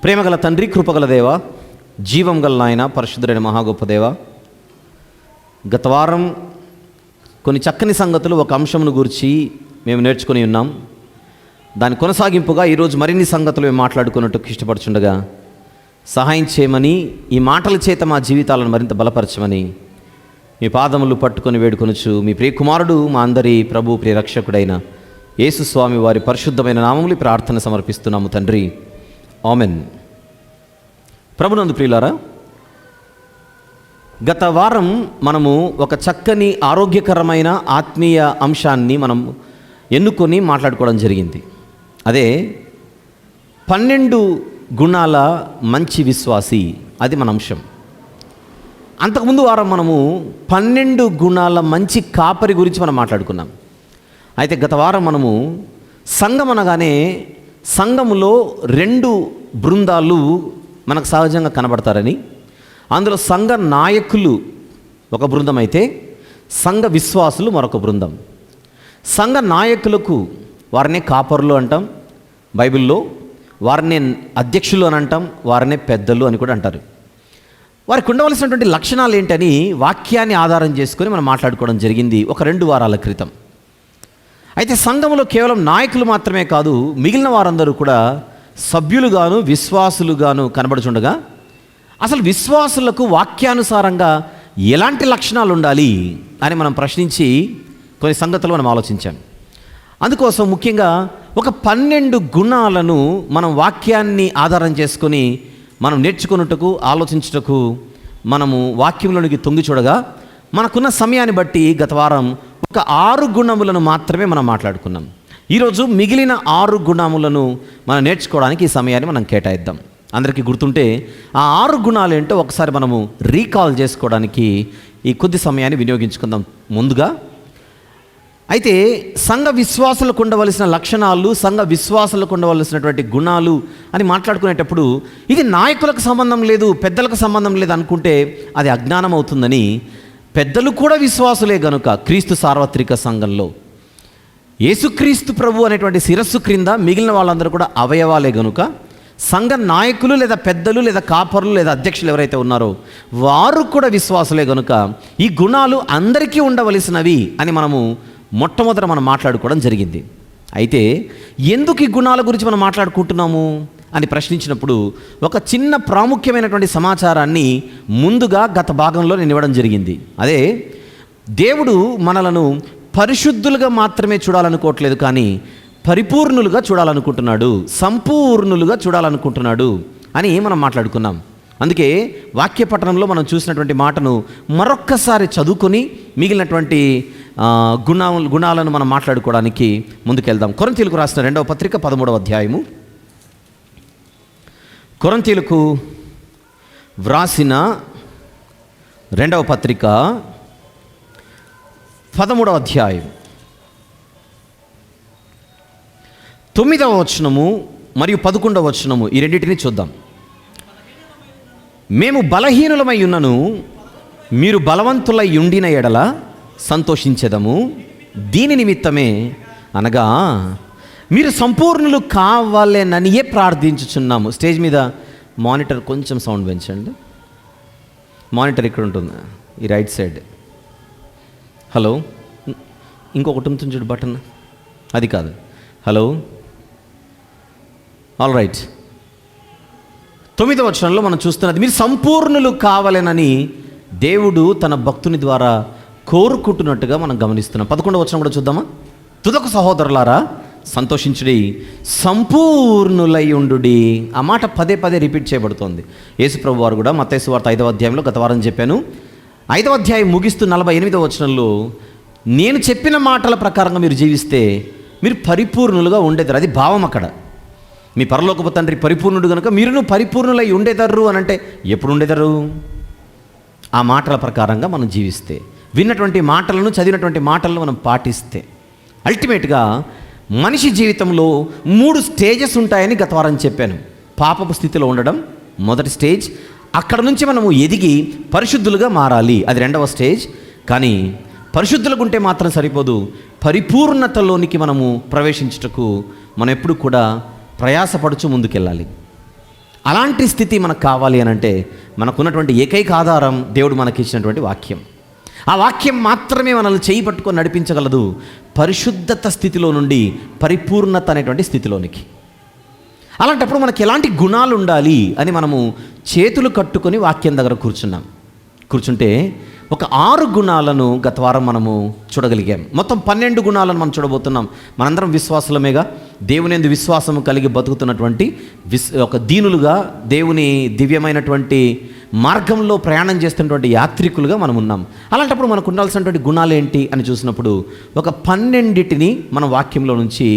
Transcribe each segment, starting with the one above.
ప్రేమగల తండ్రి, కృపగల దేవ, జీవం గల నాయన, పరిశుద్ధుడైన మహాగొప్ప దేవ, గత వారం కొన్ని చక్కని సంగతులు ఒక అంశమును గురించి మేము నేర్చుకుని ఉన్నాం. దాని కొనసాగింపుగా ఈరోజు మరిన్ని సంగతులు మేము మాట్లాడుకున్నట్టు ఇష్టపడుచుండగా సహాయం చేయమని, ఈ మాటల చేత మా జీవితాలను మరింత బలపరచమని మీ పాదములు పట్టుకొని వేడుకొనుచు మీ ప్రియకుమారుడు, మా అందరి ప్రభు, ప్రియరక్షకుడైన యేసు స్వామి వారి పరిశుద్ధమైన నామములు ప్రార్థన సమర్పిస్తున్నాము తండ్రి, ఆమెన్. ప్రభునందు ప్రియులారా, గత వారం మనము ఒక చక్కని ఆరోగ్యకరమైన ఆత్మీయ అంశాన్ని మనం ఎన్నుకొని మాట్లాడుకోవడం జరిగింది. అదే 12 గుణాల మంచి విశ్వాసి. అది మన అంశం. అంతకుముందు వారం మనము 12 గుణాల మంచి కాపరి గురించి మనం మాట్లాడుకున్నాం. అయితే గత వారం మనము సంఘం అనగానే సంఘములో 2 బృందాలు మనకు సహజంగా కనబడతారని, అందులో సంఘ నాయకులు ఒక బృందం అయితే సంఘ విశ్వాసులు మరొక బృందం. సంఘ నాయకులకు వారినే కాపరులు అంటాం బైబిల్లో, వారినే అధ్యక్షులు అని అంటాం, వారినే పెద్దలు అని కూడా అంటారు. వారికి ఉండవలసినటువంటి లక్షణాలు ఏంటని వాక్యాన్ని ఆధారం చేసుకొని మనం మాట్లాడుకోవడం జరిగింది ఒక 2 వారాల క్రితం. అయితే సంఘంలో కేవలం నాయకులు మాత్రమే కాదు, మిగిలిన వారందరూ కూడా సభ్యులుగాను విశ్వాసులుగాను కనబడుచుండగా, అసలు విశ్వాసులకు వాక్యానుసారంగా ఎలాంటి లక్షణాలు ఉండాలి అని మనం ప్రశ్నించి కొన్ని సంగతులు మనం ఆలోచించాం. అందుకోసం ముఖ్యంగా ఒక 12 గుణాలను మనం వాక్యాన్ని ఆధారం చేసుకొని మనం నేర్చుకున్నట్టుకు, ఆలోచించుటకు మనము వాక్యంలోనికి తొంగి చూడగా, మనకున్న సమయాన్ని బట్టి గత వారం ఒక 6 గుణములను మాత్రమే మనం మాట్లాడుకున్నాం. ఈరోజు మిగిలిన 6 గుణములను మనం నేర్చుకోవడానికి ఈ సమయాన్ని మనం కేటాయిద్దాం. అందరికీ గుర్తుంటే ఆ 6 గుణాలు ఏంటో ఒకసారి మనము రీకాల్ చేసుకోవడానికి ఈ కొద్ది సమయాన్ని వినియోగించుకుందాం ముందుగా. అయితే సంఘ విశ్వాసులకు ఉండవలసిన లక్షణాలు, సంఘ విశ్వాసులకు ఉండవలసినటువంటి గుణాలు అని మాట్లాడుకునేటప్పుడు ఇది నాయకులకు సంబంధం లేదు, పెద్దలకు సంబంధం లేదు అనుకుంటే అది అజ్ఞానం అవుతుందని, పెద్దలు కూడా విశ్వాసులే గనుక క్రీస్తు సార్వత్రిక సంఘంలో యేసుక్రీస్తు ప్రభు అనేటువంటి శిరస్సు క్రింద మిగిలిన వాళ్ళందరూ కూడా అవయవాలే గనుక, సంఘ నాయకులు లేదా పెద్దలు లేదా కాపరులు లేదా అధ్యక్షులు ఎవరైతే ఉన్నారో వారు కూడా విశ్వాసులే గనుక ఈ గుణాలు అందరికీ ఉండవలసినవి అని మనము మొట్టమొదట మనం మాట్లాడుకోవడం జరిగింది. అయితే ఎందుకు ఈ గుణాల గురించి మనం మాట్లాడుకుంటున్నాము అని ప్రశ్నించినప్పుడు ఒక చిన్న ప్రాముఖ్యమైనటువంటి సమాచారాన్ని ముందుగా గత భాగంలో నేను ఇవ్వడం జరిగింది. అదే, దేవుడు మనలను పరిశుద్ధులుగా మాత్రమే చూడాలనుకోవట్లేదు, కానీ పరిపూర్ణులుగా చూడాలనుకుంటున్నాడు, సంపూర్ణులుగా చూడాలనుకుంటున్నాడు అని మనం మాట్లాడుకున్నాం. అందుకే వాక్య పఠనంలో మనం చూసినటువంటి మాటను మరొక్కసారి చదువుకొని మిగిలినటువంటి గుణాలను మనం మాట్లాడుకోవడానికి ముందుకెళ్దాం. కొరింథీయులకు రాసిన 2వ పత్రిక 13వ అధ్యాయము. కొరింథీయులకు వ్రాసిన 2వ పత్రిక 13వ అధ్యాయం 9వ వచనము మరియు 11వ వచనము, ఈ రెండింటిని చూద్దాం. మేము బలహీనులమై ఉన్నను మీరు బలవంతులై ఉండిన ఎడల సంతోషించెదము. దీని నిమిత్తమే అనగా మీరు సంపూర్ణులు కావాలననియే ప్రార్థించుచున్నాము. స్టేజ్ మీద మానిటర్ కొంచెం సౌండ్ పెంచండి. మానిటర్ ఇక్కడ ఉంటుంది, ఈ రైట్ సైడ్. హలో, ఇంకొకటి ఉంటుంది చూడు బటన్, అది కాదు. Hello, all right. 9వ వచనంలో మనం చూస్తున్నది, మీరు సంపూర్ణులు కావాలనని దేవుడు తన భక్తుని ద్వారా కోరుకుంటున్నట్టుగా మనం గమనిస్తున్నాం. 11వ వచనం కూడా చూద్దామా. తుదకు సహోదరులారా సంతోషించుడి, సంపూర్ణులై ఉండుడి. ఆ మాట పదే పదే రిపీట్ చేయబడుతోంది. యేసుప్రభు వారు కూడా మత్తయి సువార్త 5వ అధ్యాయంలో గత వారం చెప్పాను, 5వ అధ్యాయం ముగిస్తూ 48వ వచనంలో, నేను చెప్పిన మాటల ప్రకారంగా మీరు జీవిస్తే మీరు పరిపూర్ణులుగా ఉండేదారు. అది భావం అక్కడ. మీ పరలోకపు తండ్రి పరిపూర్ణుడు కనుక మీరును పరిపూర్ణులై ఉండేదారు అని అంటే ఎప్పుడు ఉండేదారు? ఆ మాటల ప్రకారంగా మనం జీవిస్తే, విన్నటువంటి మాటలను, చదివినటువంటి మాటలను మనం పాటిస్తే. అల్టిమేట్గా మనిషి జీవితంలో 3 స్టేజెస్ ఉంటాయని గత వారం చెప్పాను. పాపపు స్థితిలో ఉండడం మొదటి స్టేజ్, అక్కడ నుంచి మనము ఎదిగి పరిశుద్ధులుగా మారాలి, అది 2వ స్టేజ్. కానీ పరిశుద్ధులకు ఉంటే మాత్రం సరిపోదు, పరిపూర్ణతలోనికి మనము ప్రవేశించుటకు మనం ఎప్పుడు కూడా ప్రయాసపడుచు ముందుకెళ్ళాలి. అలాంటి స్థితి మనకు కావాలి అని అంటే మనకున్నటువంటి ఏకైక ఆధారం దేవుడు మనకి ఇచ్చినటువంటి వాక్యం. ఆ వాక్యం మాత్రమే మనల్ని చేయి పట్టుకొని నడిపించగలదు పరిశుద్ధత స్థితిలో నుండి పరిపూర్ణత అనేటువంటి స్థితిలోనికి. అలాంటప్పుడు మనకి ఎలాంటి గుణాలు ఉండాలి అని మనము చేతులు కట్టుకొని వాక్యం దగ్గర కూర్చుంటే ఒక 6 గుణాలను గత వారం మనము చూడగలిగాం. మొత్తం 12 గుణాలను మనం చూడబోతున్నాం. మనందరం విశ్వాసులమేగా, దేవుని యందు విశ్వాసము కలిగి బతుకుతున్నటువంటి ఒక దీనులుగా, దేవుని దివ్యమైనటువంటి మార్గంలో ప్రయాణం చేస్తున్నటువంటి యాత్రికులుగా మనం ఉన్నాం. అలాంటప్పుడు మనకు ఉండాల్సినటువంటి గుణాలు ఏంటి అని చూసినప్పుడు ఒక 12టిని మనం వాక్యంలో నుంచి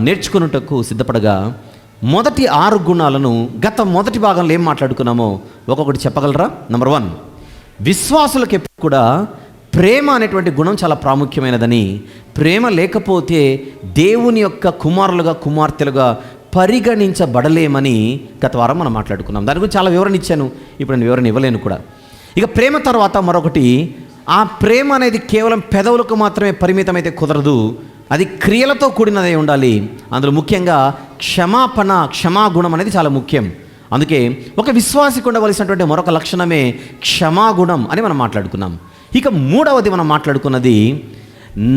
నేర్చుకున్నటకు సిద్ధపడగా మొదటి 6 గుణాలను గత మొదటి భాగంలో ఏం మాట్లాడుకున్నామో ఒక్కొక్కటి చెప్పగలరా? నెంబర్ 1, విశ్వాసులకు ఎప్పుడు కూడా ప్రేమ అనేటువంటి గుణం చాలా ప్రాముఖ్యమైనదని, ప్రేమ లేకపోతే దేవుని యొక్క కుమారులుగా కుమార్తెలుగా పరిగణించబడలేమని గత వారం మనం మాట్లాడుకున్నాం. దాని గురించి చాలా వివరణ ఇచ్చాను, ఇప్పుడు నేను వివరణ ఇవ్వలేను కూడా. ఇక ప్రేమ తర్వాత మరొకటి, ఆ ప్రేమ అనేది కేవలం పెదవులకు మాత్రమే పరిమితమైతే కుదరదు, అది క్రియలతో కూడినదై ఉండాలి. అందులో ముఖ్యంగా క్షమాగుణం అనేది చాలా ముఖ్యం. అందుకే ఒక విశ్వాసికి ఉండవలసినటువంటి మరొక లక్షణమే క్షమాగుణం అని మనం మాట్లాడుకున్నాం. ఇక 3వది మనం మాట్లాడుకున్నది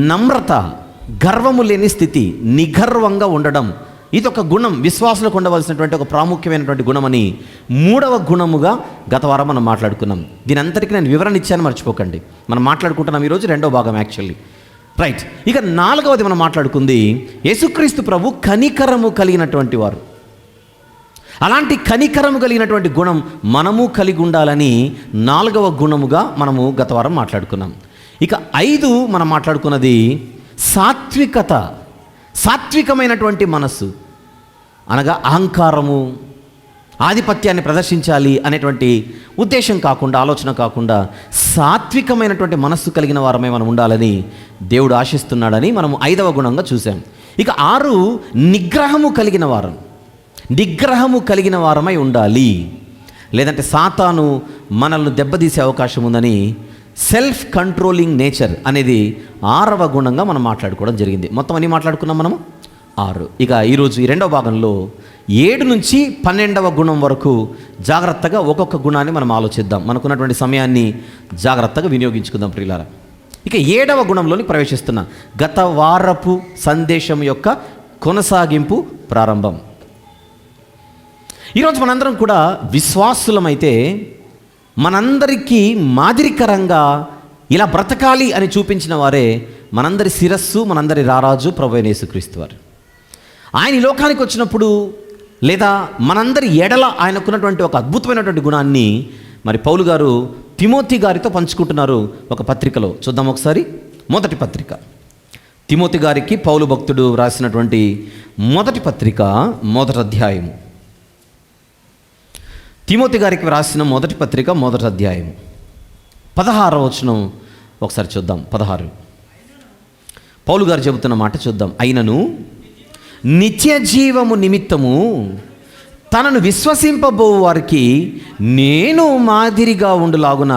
నమ్రత, గర్వము లేని స్థితి, నిగర్వంగా ఉండడం. ఇది ఒక గుణం, విశ్వాసులకు ఉండవలసినటువంటి ఒక ప్రాముఖ్యమైనటువంటి గుణమని 3వ గుణముగా గత వారం మనం మాట్లాడుకున్నాం. దీని అంతటికీ నేను వివరణ ఇచ్చాను, మర్చిపోకండి. మనం మాట్లాడుకుంటున్నాం ఈరోజు 2వ భాగం యాక్చువల్లీ. రైట్. ఇక 4వది మనం మాట్లాడుకుంది యేసుక్రీస్తు ప్రభు కనికరము కలిగినటువంటి వారు. అలాంటి కనికరము కలిగినటువంటి గుణం మనము కలిగి ఉండాలని 4వ గుణముగా మనము గత వారం మాట్లాడుకున్నాం. ఇక 5 మనం మాట్లాడుకున్నది సాత్వికత, సాత్వికమైనటువంటి మనస్సు అనగా అహంకారము, ఆధిపత్యాన్ని ప్రదర్శించాలి అనేటువంటి ఉద్దేశం కాకుండా, ఆలోచన కాకుండా సాత్వికమైనటువంటి మనస్సు కలిగిన వారమే మనం ఉండాలని దేవుడు ఆశిస్తున్నాడని మనం 5వ గుణంగా చూసాం. ఇక 6 నిగ్రహము కలిగిన వారమై ఉండాలి, లేదంటే సాతాను మనల్ని దెబ్బతీసే అవకాశం ఉందని సెల్ఫ్ కంట్రోలింగ్ నేచర్ అనేది 6వ గుణంగా మనం మాట్లాడుకోవడం జరిగింది. మొత్తం అన్నీ మాట్లాడుకున్నాం మనము 6. ఇక ఈరోజు ఈ 2వ భాగంలో 7 నుంచి 12వ గుణం వరకు జాగ్రత్తగా ఒక్కొక్క గుణాన్ని మనం ఆలోచిద్దాం. మనకున్నటువంటి సమయాన్ని జాగ్రత్తగా వినియోగించుకుందాం ప్రియులారా. ఇక 7వ గుణంలోని ప్రవేశిస్తున్న గత వారపు సందేశం యొక్క కొనసాగింపు, ప్రారంభం. ఈరోజు మనందరం కూడా విశ్వాసులమైతే మనందరికీ మాదిరికరంగా ఇలా బ్రతకాలి అని చూపించిన వారే మనందరి శిరస్సు, మనందరి రారాజు ప్రభువైన యేసుక్రీస్తు వారు. ఆయన ఈ లోకానికి వచ్చినప్పుడు, లేదా మనందరి ఎడల ఆయనకున్నటువంటి ఒక అద్భుతమైనటువంటి గుణాన్ని మరి పౌలు గారు తిమోతి గారితో పంచుకుంటున్నారు ఒక పత్రికలో. చూద్దాం ఒకసారి. మొదటి పత్రిక, తిమోతి గారికి పౌలు భక్తుడు రాసినటువంటి మొదటి పత్రిక, మొదటి అధ్యాయము. తిమోతి గారికి రాసిన మొదటి పత్రిక, మొదటి అధ్యాయము 16వ వచనం ఒకసారి చూద్దాం. 16 పౌలు గారు చెబుతున్న మాట చూద్దాం. అయినను నిత్య జీవము నిమిత్తము తనను విశ్వసింపబో వారికి నేను మాదిరిగా ఉండులాగున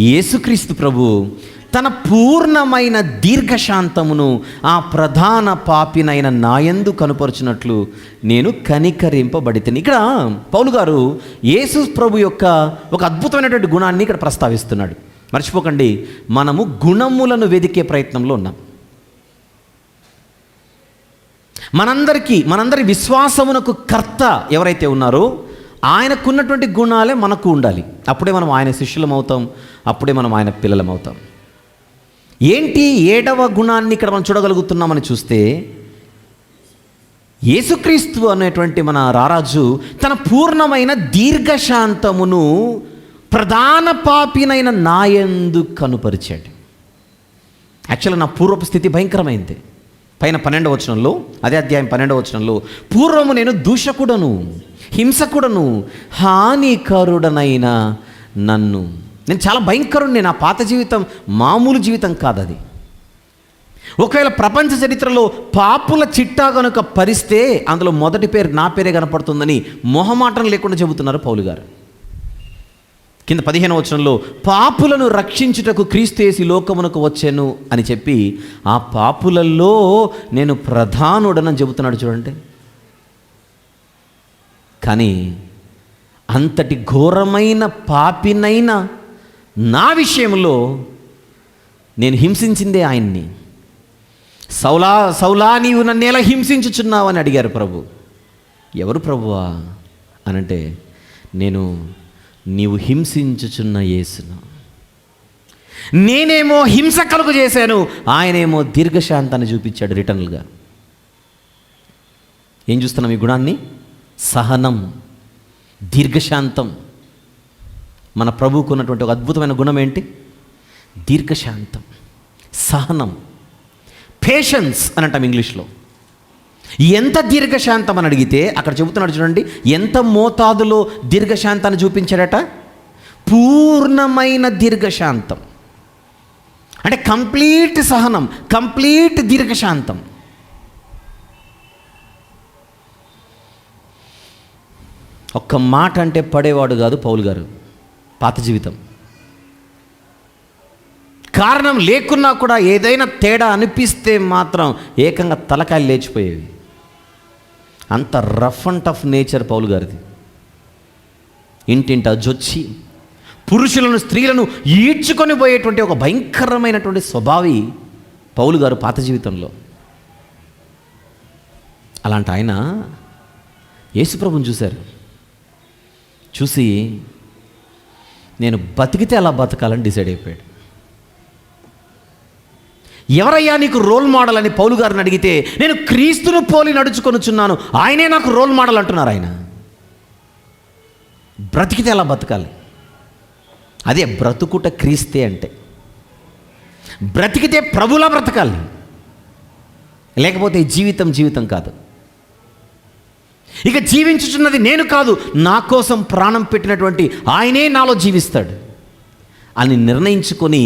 యేసుక్రీస్తు ప్రభు తన పూర్ణమైన దీర్ఘశాంతమును ఆ ప్రధాన పాపినైన నాయందు కనుపరుచినట్లు నేను కనికరింపబడితిని. ఇక్కడ పౌలు గారు యేసు ప్రభు యొక్క ఒక అద్భుతమైనటువంటి గుణాన్ని ఇక్కడ ప్రస్తావిస్తున్నాడు. మర్చిపోకండి, మనము గుణములను వెదికే ప్రయత్నంలో ఉన్నాం. మనందరి విశ్వాసమునకు కర్త ఎవరైతే ఉన్నారో ఆయనకున్నటువంటి గుణాలే మనకు ఉండాలి. అప్పుడే మనం ఆయన శిష్యులం అవుతాం, అప్పుడే మనం ఆయన పిల్లలం అవుతాం. ఏంటి 7వ గుణాన్ని ఇక్కడ మనం చూడగలుగుతున్నామని చూస్తే, యేసుక్రీస్తు అనేటువంటి మన రారాజు తన పూర్ణమైన దీర్ఘశాంతమును ప్రధాన పాపినైన నాయందు కనుపరిచాడు. యాక్చువల్గా నా పూర్వపు స్థితి భయంకరమైంది. పైన 12వ వచనంలో, అదే అధ్యాయం 12వ వచనంలో, పూర్వము నేను దూషకుడను, హింసకుడను, హానికరుడనైన నన్ను, నేను చాలా భయంకరుణ్ణి. నా పాత జీవితం మామూలు జీవితం కాదు అది. ఒకవేళ ప్రపంచ చరిత్రలో పాపుల చిట్టా కనుక పరిస్తే అందులో మొదటి పేరు నా పేరే కనపడుతుందని మొహమాటం లేకుండా చెబుతున్నారు పౌలు గారు. కింద 15వ వచనంలో పాపులను రక్షించుటకు క్రీస్తు యేసు లోకమునకు వచ్చాను అని చెప్పి ఆ పాపులలో నేను ప్రధానుడనని చెబుతున్నాడు. చూడండి, కానీ అంతటి ఘోరమైన పాపినైనా నా విషయంలో నేను హింసించిందే ఆయన్ని. సౌలా సౌలా నీవు నన్ను ఎలా హింసించుచున్నావు అని అడిగారు ప్రభు. ఎవరు ప్రభువా అనంటే, నేను నీవు హింసించుచున్న యేసును. నేనేమో హింస కలుగు చేశాను, ఆయనేమో దీర్ఘశాంతాన్ని చూపించాడు రిటర్న్గా. ఏం చూస్తున్నాం ఈ గుణాన్ని? సహనం, దీర్ఘశాంతం. మన ప్రభువుకు ఉన్నటువంటి ఒక అద్భుతమైన గుణం ఏంటి? దీర్ఘశాంతం, సహనం, పేషెన్స్ అని అంటాం ఇంగ్లీష్లో. ఎంత దీర్ఘశాంతం అని అడిగితే అక్కడ చెబుతున్నాడు చూడండి, ఎంత మోతాదులో దీర్ఘశాంతాన్ని చూపించాడట? పూర్ణమైన దీర్ఘశాంతం. అంటే కంప్లీట్ సహనం, కంప్లీట్ దీర్ఘశాంతం. ఒక్క మాట అంటే పడేవాడు కాదు పౌలు గారు. పాత జీవితం కారణం లేకున్నా కూడా ఏదైనా తేడా అనిపిస్తే మాత్రం ఏకంగా తలకాయలు లేచిపోయేవి. అంత రఫ్ అండ్ టఫ్ నేచర్ పౌలు గారిది. ఇంటింట జొచ్చి పురుషులను స్త్రీలను ఈడ్చుకొని పోయేటువంటి ఒక భయంకరమైనటువంటి స్వభావి పౌలు గారు పాత జీవితంలో. అలాంటి ఆయన యేసుప్రభుని చూశారు. చూసి నేను బతికితే అలా బతకాలని డిసైడ్ అయిపోయాడు. ఎవరయ్యా నీకు రోల్ మోడల్ అని పౌలు గారిని అడిగితే, నేను క్రీస్తును పోలి నడుచుకొనుచున్నాను, ఆయనే నాకు రోల్ మోడల్ అంటున్నారు. ఆయన బ్రతికితే అలా బతకాలి. అదే బ్రతుకుట క్రీస్తే అంటే. బ్రతికితే ప్రభులా బ్రతకాలి, లేకపోతే జీవితం కాదు. ఇక జీవించుచున్నది నేను కాదు, నా కోసం ప్రాణం పెట్టినటువంటి ఆయనే నాలో జీవిస్తాడు అని నిర్ణయించుకొని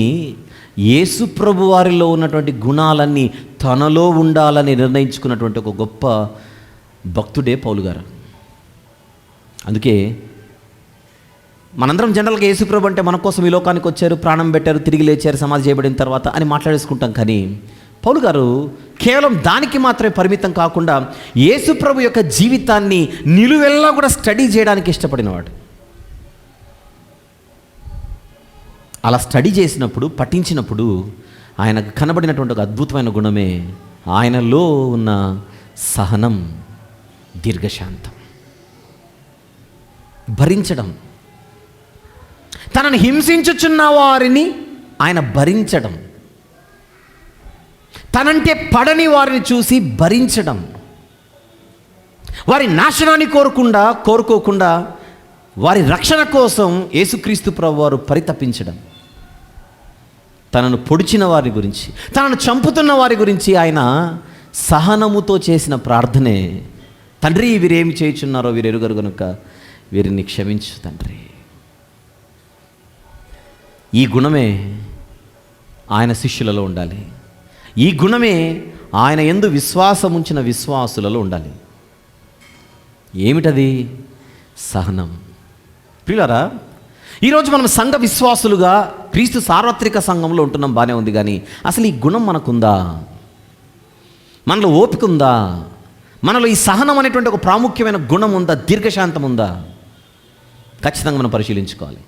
యేసు ప్రభు వారిలో ఉన్నటువంటి గుణాలన్నీ తనలో ఉండాలని నిర్ణయించుకున్నటువంటి ఒక గొప్ప భక్తుడే పౌలు గారు. అందుకే మనందరం జనరల్గా యేసు ప్రభు అంటే మన కోసం ఈ లోకానికి వచ్చారు, ప్రాణం పెట్టారు, తిరిగి లేచారు, సమాధి చేయబడిన తర్వాత అని మాట్లాడేసుకుంటాం. కానీ పౌలు గారు కేవలం దానికి మాత్రమే పరిమితం కాకుండా యేసు ప్రభు యొక్క జీవితాన్ని నిలువెల్లా కూడా స్టడీ చేయడానికి ఇష్టపడినవాడు. అలా స్టడీ చేసినప్పుడు, పఠించినప్పుడు ఆయనకు కనబడినటువంటి ఒక అద్భుతమైన గుణమే ఆయనలో ఉన్న సహనం, దీర్ఘశాంతం, భరించడం. తనను హింసించుచున్న వారిని ఆయన భరించడం, తనంటే పడని వారిని చూసి భరించడం, వారి నాశనాన్ని కోరుకోకుండా వారి రక్షణ కోసం యేసుక్రీస్తు ప్రభువు వారు పరితపించడం, తనను పొడిచిన వారి గురించి, తనను చంపుతున్న వారి గురించి ఆయన సహనముతో చేసిన ప్రార్థనే, తండ్రి వీరేమి చేయుచున్నారో వీరు ఎరుగరు గనుక వీరిని క్షమించు తండ్రి. ఈ గుణమే ఆయన శిష్యులలో ఉండాలి. ఈ గుణమే ఆయన యందు విశ్వాసం ఉంచిన విశ్వాసులలో ఉండాలి. ఏమిటది? సహనం. ప్రియులారా, ఈరోజు మనం సంఘ విశ్వాసులుగా క్రీస్తు సార్వత్రిక సంఘంలో ఉంటున్నాం, బాగానే ఉంది. కానీ అసలు ఈ గుణం మనకుందా? మనలో ఓపిక ఉందా? మనలో ఈ సహనం అనేటువంటి ఒక ప్రాముఖ్యమైన గుణం ఉందా? దీర్ఘశాంతం ఉందా? ఖచ్చితంగా మనం పరిశీలించుకోవాలి.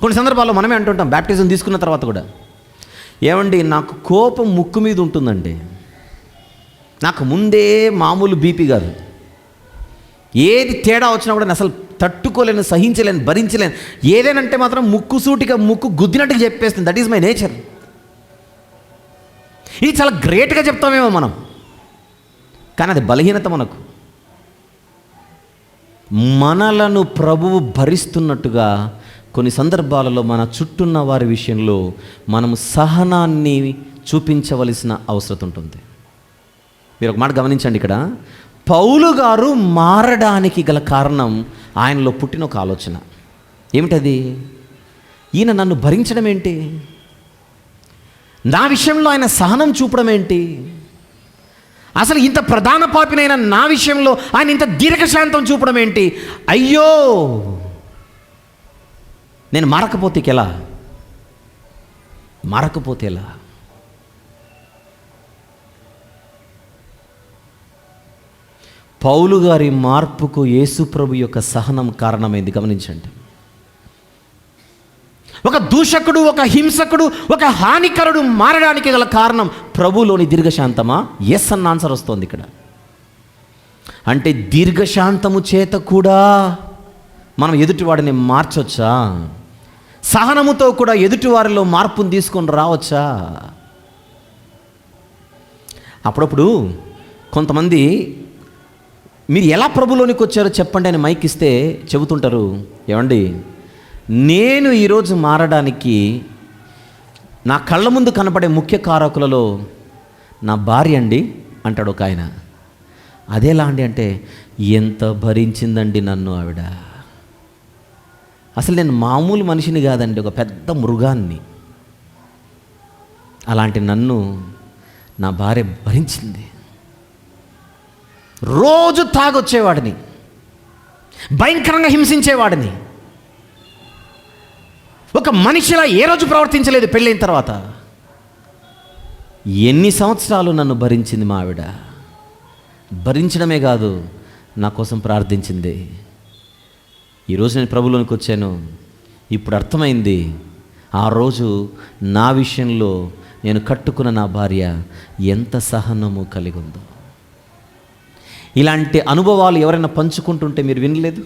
కొన్ని సందర్భాల్లో మనమే అంటుంటాం, బ్యాప్టిజం తీసుకున్న తర్వాత కూడా, ఏమండి నాకు కోపం ముక్కు మీద ఉంటుందండి, నాకు ముందే మామూలు బీపీ కాదు, ఏది తేడా వచ్చినా కూడా నేను అసలు తట్టుకోలేను, సహించలేను, భరించలేను. ఏదేనంటే మాత్రం ముక్కు సూటిగా ముక్కు గుద్దినట్టుగా చెప్పేస్తుంది. That is my nature. ఇది చాలా గ్రేట్గా చెప్తామేమో మనం, కానీ అది బలహీనత. మనలను ప్రభువు భరిస్తున్నట్టుగా కొన్ని సందర్భాలలో మన చుట్టూన్న వారి విషయంలో మనము సహనాన్ని చూపించవలసిన అవసరం ఉంటుంది. మీరు ఒక మాట గమనించండి. ఇక్కడ పౌలు గారు మారడానికి గల కారణం ఆయనలో పుట్టిన ఒక ఆలోచన. ఏమిటది? ఈయన నన్ను భరించడం ఏంటి? నా విషయంలో ఆయన సహనం చూపడం ఏంటి? అసలు ఇంత ప్రధాన పాపినైన నా విషయంలో ఆయన ఇంత దీర్ఘశాంతం చూపడం ఏంటి? అయ్యో, నేను మారకపోతే ఎలా? పౌలు గారి మార్పుకు యేసు ప్రభు యొక్క సహనం కారణమైంది. గమనించండి. ఒక దూషకుడు, ఒక హింసకుడు, ఒక హానికరుడు మారడానికి గల కారణం ప్రభులోని దీర్ఘశాంతమా? ఎస్ అన్న ఆన్సర్ వస్తుంది ఇక్కడ. అంటే దీర్ఘశాంతము చేత కూడా మనం ఎదుటివాడిని మార్చొచ్చా? సహనముతో కూడా ఎదుటివారిలో మార్పును తీసుకొని రావచ్చా? అప్పుడప్పుడు కొంతమంది మీరు ఎలా ప్రభులోనికి వచ్చారో చెప్పండి అని మైక్ ఇస్తే చెబుతుంటారు, ఏమండి నేను ఈరోజు మారడానికి నా కళ్ళ ముందు కనపడే ముఖ్య కారకులలో నా భార్య అండి అంటాడు ఒక ఆయన. అదేలా అండి అంటే, ఎంత భరించిందండి నన్ను ఆవిడ. అసలు నేను మామూలు మనిషిని కాదండి, ఒక పెద్ద మృగాన్ని. అలాంటి నన్ను నా భార్య భరించింది. రోజు తాగొచ్చేవాడిని, భయంకరంగా హింసించేవాడిని, ఒక మనిషిలా ఏ రోజు ప్రవర్తించలేదు. పెళ్ళైన తర్వాత ఎన్ని సంవత్సరాలు నన్ను భరించింది మా ఆవిడ. భరించడమే కాదు, నా కోసం ప్రార్థించింది. ఈరోజు నేను ప్రభులోనికి వచ్చాను. ఇప్పుడు అర్థమైంది, ఆ రోజు నా విషయంలో నేను కట్టుకున్న నా భార్య ఎంత సహనము కలిగి ఉందో. ఇలాంటి అనుభవాలు ఎవరైనా పంచుకుంటుంటే మీరు వినలేదు?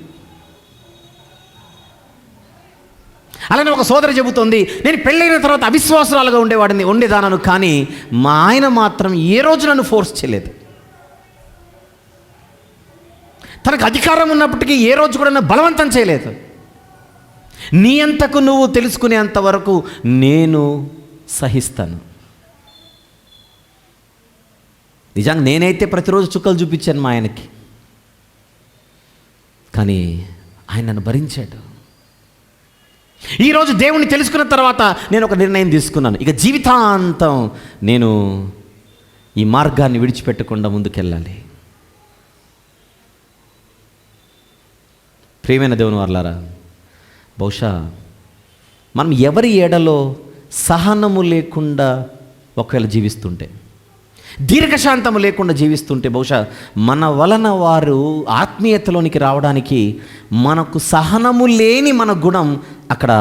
అలానే ఒక సోదరి చెబుతోంది, నేను పెళ్ళైన తర్వాత అవిశ్వాసరాలుగా ఉండేదానను, కానీ మా ఆయన మాత్రం ఏ రోజు నన్ను ఫోర్స్ చేయలేదు. తనకు అధికారం ఉన్నప్పటికీ ఏ రోజు కూడా నన్ను బలవంతం చేయలేదు. నీ అంతకు నువ్వు తెలుసుకునేంత వరకు నేను సహిస్తాను. నిజంగా నేనైతే ప్రతిరోజు చుక్కలు చూపించాను మా ఆయనకి, కానీ ఆయన నన్ను భరించాడు. ఈరోజు దేవుణ్ణి తెలుసుకున్న తర్వాత నేను ఒక నిర్ణయం తీసుకున్నాను, ఇక జీవితాంతం నేను ఈ మార్గాన్ని విడిచిపెట్టకుండా ముందుకెళ్ళాలి. ప్రియమైన దేవుని వారలారా, బహుశా మనం ఎవరి ఏడలో సహనము లేకుండా ఒకవేళ జీవిస్తుంటే, దీర్ఘశాంతము లేకుండా జీవిస్తుంటే, బహుశా మన వలన వారు ఆత్మీయతలోనికి రావడానికి మనకు సహనము లేని మన గుణం అక్కడ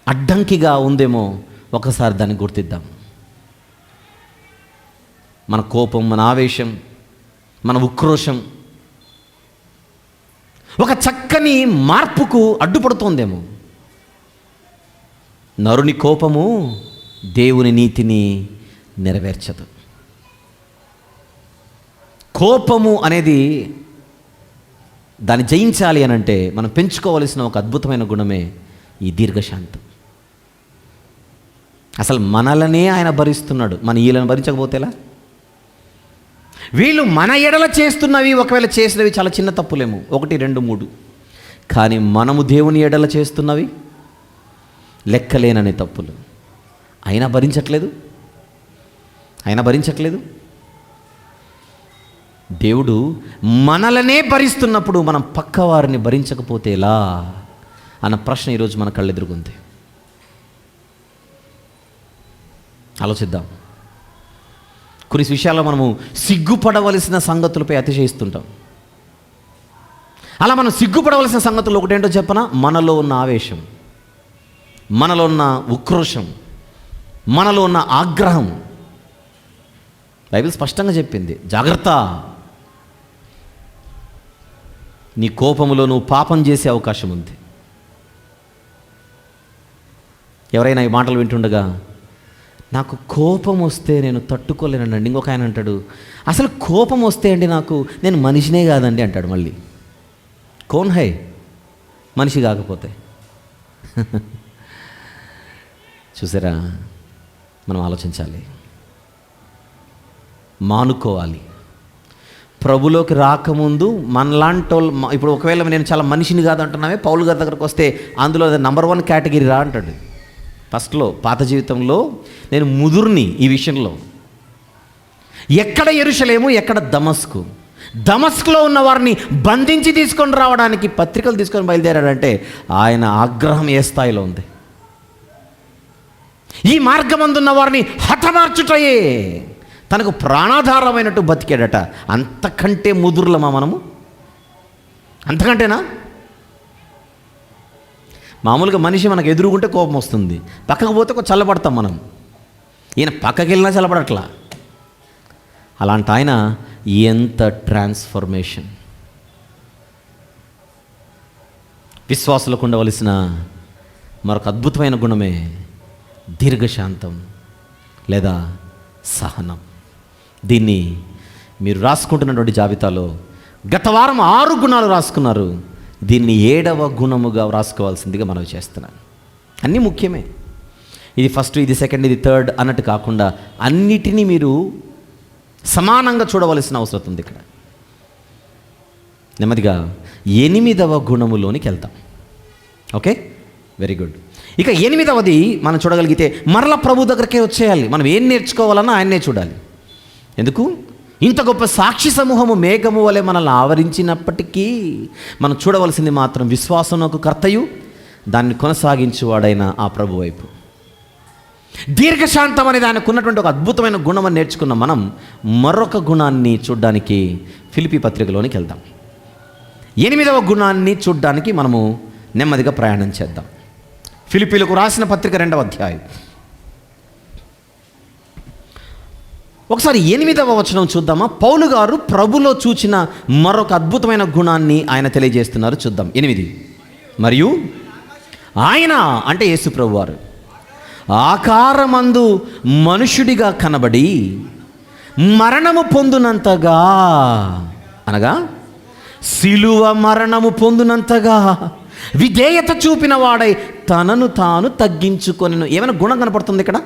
అడ్డంకిగా ఉందేమో. ఒకసారి దాన్ని గుర్తిద్దాం. మన కోపం, మన ఆవేశం, మన ఉక్రోషం ఒక చక్కని మార్పుకు అడ్డుపడుతోందేమో. నరుని కోపము దేవుని నీతిని నెరవేర్చదు. కోపము అనేది దాన్ని జయించాలి అని అంటే మనం పెంచుకోవలసిన ఒక అద్భుతమైన గుణమే ఈ దీర్ఘశాంతం. అసలు మనలనే ఆయన భరిస్తున్నాడు, మన వీళ్ళని భరించకపోతే ఎలా? వీళ్ళు మన ఎడల చేస్తున్నవి, ఒకవేళ చేసినవి చాలా చిన్న తప్పులేమో, 1, 2, 3, కానీ మనము దేవుని ఎడల చేస్తున్నవి లెక్కలేననే తప్పులు. అయినా భరించట్లేదు. దేవుడు మనలనే భరిస్తున్నప్పుడు మనం పక్కవారిని భరించకపోతే ఎలా అన్న ప్రశ్న ఈరోజు మన కళ్ళెదురుగుంది. ఆలోచిద్దాం. కొన్ని విషయాల్లో మనము సిగ్గుపడవలసిన సంగతులపై అతిశయిస్తుంటాం. అలా మనం సిగ్గుపడవలసిన సంగతులు ఒకటేంటో చెప్పనా? మనలో ఉన్న ఆవేశం, మనలో ఉన్న ఉక్రోషం, మనలో ఉన్న ఆగ్రహం. బైబిల్ స్పష్టంగా చెప్పింది, జాగ్రత్త, నీ కోపములో నువ్వు పాపం చేసే అవకాశం ఉంది. ఎవరైనా ఈ మాటలు వింటుండగా, నాకు కోపం వస్తే నేను తట్టుకోలేనండి. ఇంకొక ఆయన అంటాడు, అసలు కోపం వస్తే అండి నేను మనిషినే కాదండి అంటాడు. మళ్ళీ కోన్ హై మనిషి కాకపోతే? చూసారా, మనం ఆలోచించాలి, మానుకోవాలి. ప్రభులోకి రాకముందు మనలాంటి వాళ్ళు, ఇప్పుడు ఒకవేళ నేను చాలా మనిషిని కాదంటున్నామే, పౌలు గారి దగ్గరకు వస్తే అందులో నంబర్ 1 కేటగిరీ రా అంటాడు. ఫస్ట్లో పాత జీవితంలో నేను ముదురుని ఈ విషయంలో. ఎక్కడ యెరూషలేము, ఎక్కడ దమస్కులో ఉన్న వారిని బంధించి తీసుకొని రావడానికి పత్రికలు తీసుకొని బయలుదేరాడంటే ఆయన ఆగ్రహం ఏ స్థాయిలో ఉంది. ఈ మార్గమందున్న వారిని హతమార్చుటయే తనకు ప్రాణాధారమైనట్టు బతికాడట. అంతకంటే ముదురులమా మనము? అంతకంటేనా? మామూలుగా మనిషి మనకు ఎదురుగుంటే కోపం వస్తుంది, పక్కకు పోతే ఒక చల్లబడతాం మనం. ఈయన పక్కకి వెళ్ళినా చల్లబడట్లా. అలాంటి ఆయన ఎంత ట్రాన్స్ఫర్మేషన్! విశ్వాసులకు ఉండవలసిన మరొక అద్భుతమైన గుణమే దీర్ఘశాంతం లేదా సహనం. దీన్ని మీరు రాసుకుంటున్నటువంటి జాబితాలో గత వారం 6 గుణాలు రాసుకున్నారు. దీన్ని 7వ గుణముగా రాసుకోవాల్సిందిగా మనవి చేస్తున్నాను. అన్నీ ముఖ్యమే. ఇది ఫస్ట్, ఇది సెకండ్, ఇది థర్డ్ అన్నట్టు కాకుండా అన్నిటినీ మీరు సమానంగా చూడవలసిన అవసరం ఉంది. ఇక్కడ నెమ్మదిగా 8వ గుణములోనికి వెళ్తాం. Okay, very good. ఇక 8వది మనం చూడగలిగితే మరల ప్రభు దగ్గరికే వచ్చేయాలి. మనం ఏం నేర్చుకోవాలన్నా ఆయన్నే చూడాలి. ఎందుకు? ఇంత గొప్ప సాక్షి సమూహము మేఘము వలె మనల్ని ఆవరించినప్పటికీ మనం చూడవలసింది మాత్రం విశ్వాసమునకు కర్తయు దాన్ని కొనసాగించువాడైన ఆ ప్రభు వైపు. దీర్ఘశాంతం అనేది ఆయనకు ఉన్నటువంటి ఒక అద్భుతమైన గుణం అని నేర్చుకున్న మనం మరొక గుణాన్ని చూడడానికి ఫిలిప్పీ పత్రికలోనికి వెళ్దాం. 8వ గుణాన్ని చూడడానికి మనము నెమ్మదిగా ప్రయాణం చేద్దాం. ఫిలిప్పీలకు రాసిన పత్రిక 2వ అధ్యాయం. ఒకసారి 8వ వచనం చూద్దామా? పౌలు గారు ప్రభులో చూచిన మరొక అద్భుతమైన గుణాన్ని ఆయన తెలియజేస్తున్నారు. చూద్దాం. 8. మరియు ఆయన అంటే యేసు ప్రభు వారు ఆకారమందు మనుషుడిగా కనబడి మరణము పొందునంతగా, అనగా సిలువ మరణము పొందునంతగా విధేయత చూపిన వాడై తనను తాను తగ్గించుకొనెను. ఏమైనా గుణం కనపడుతుంది ఇక్కడ?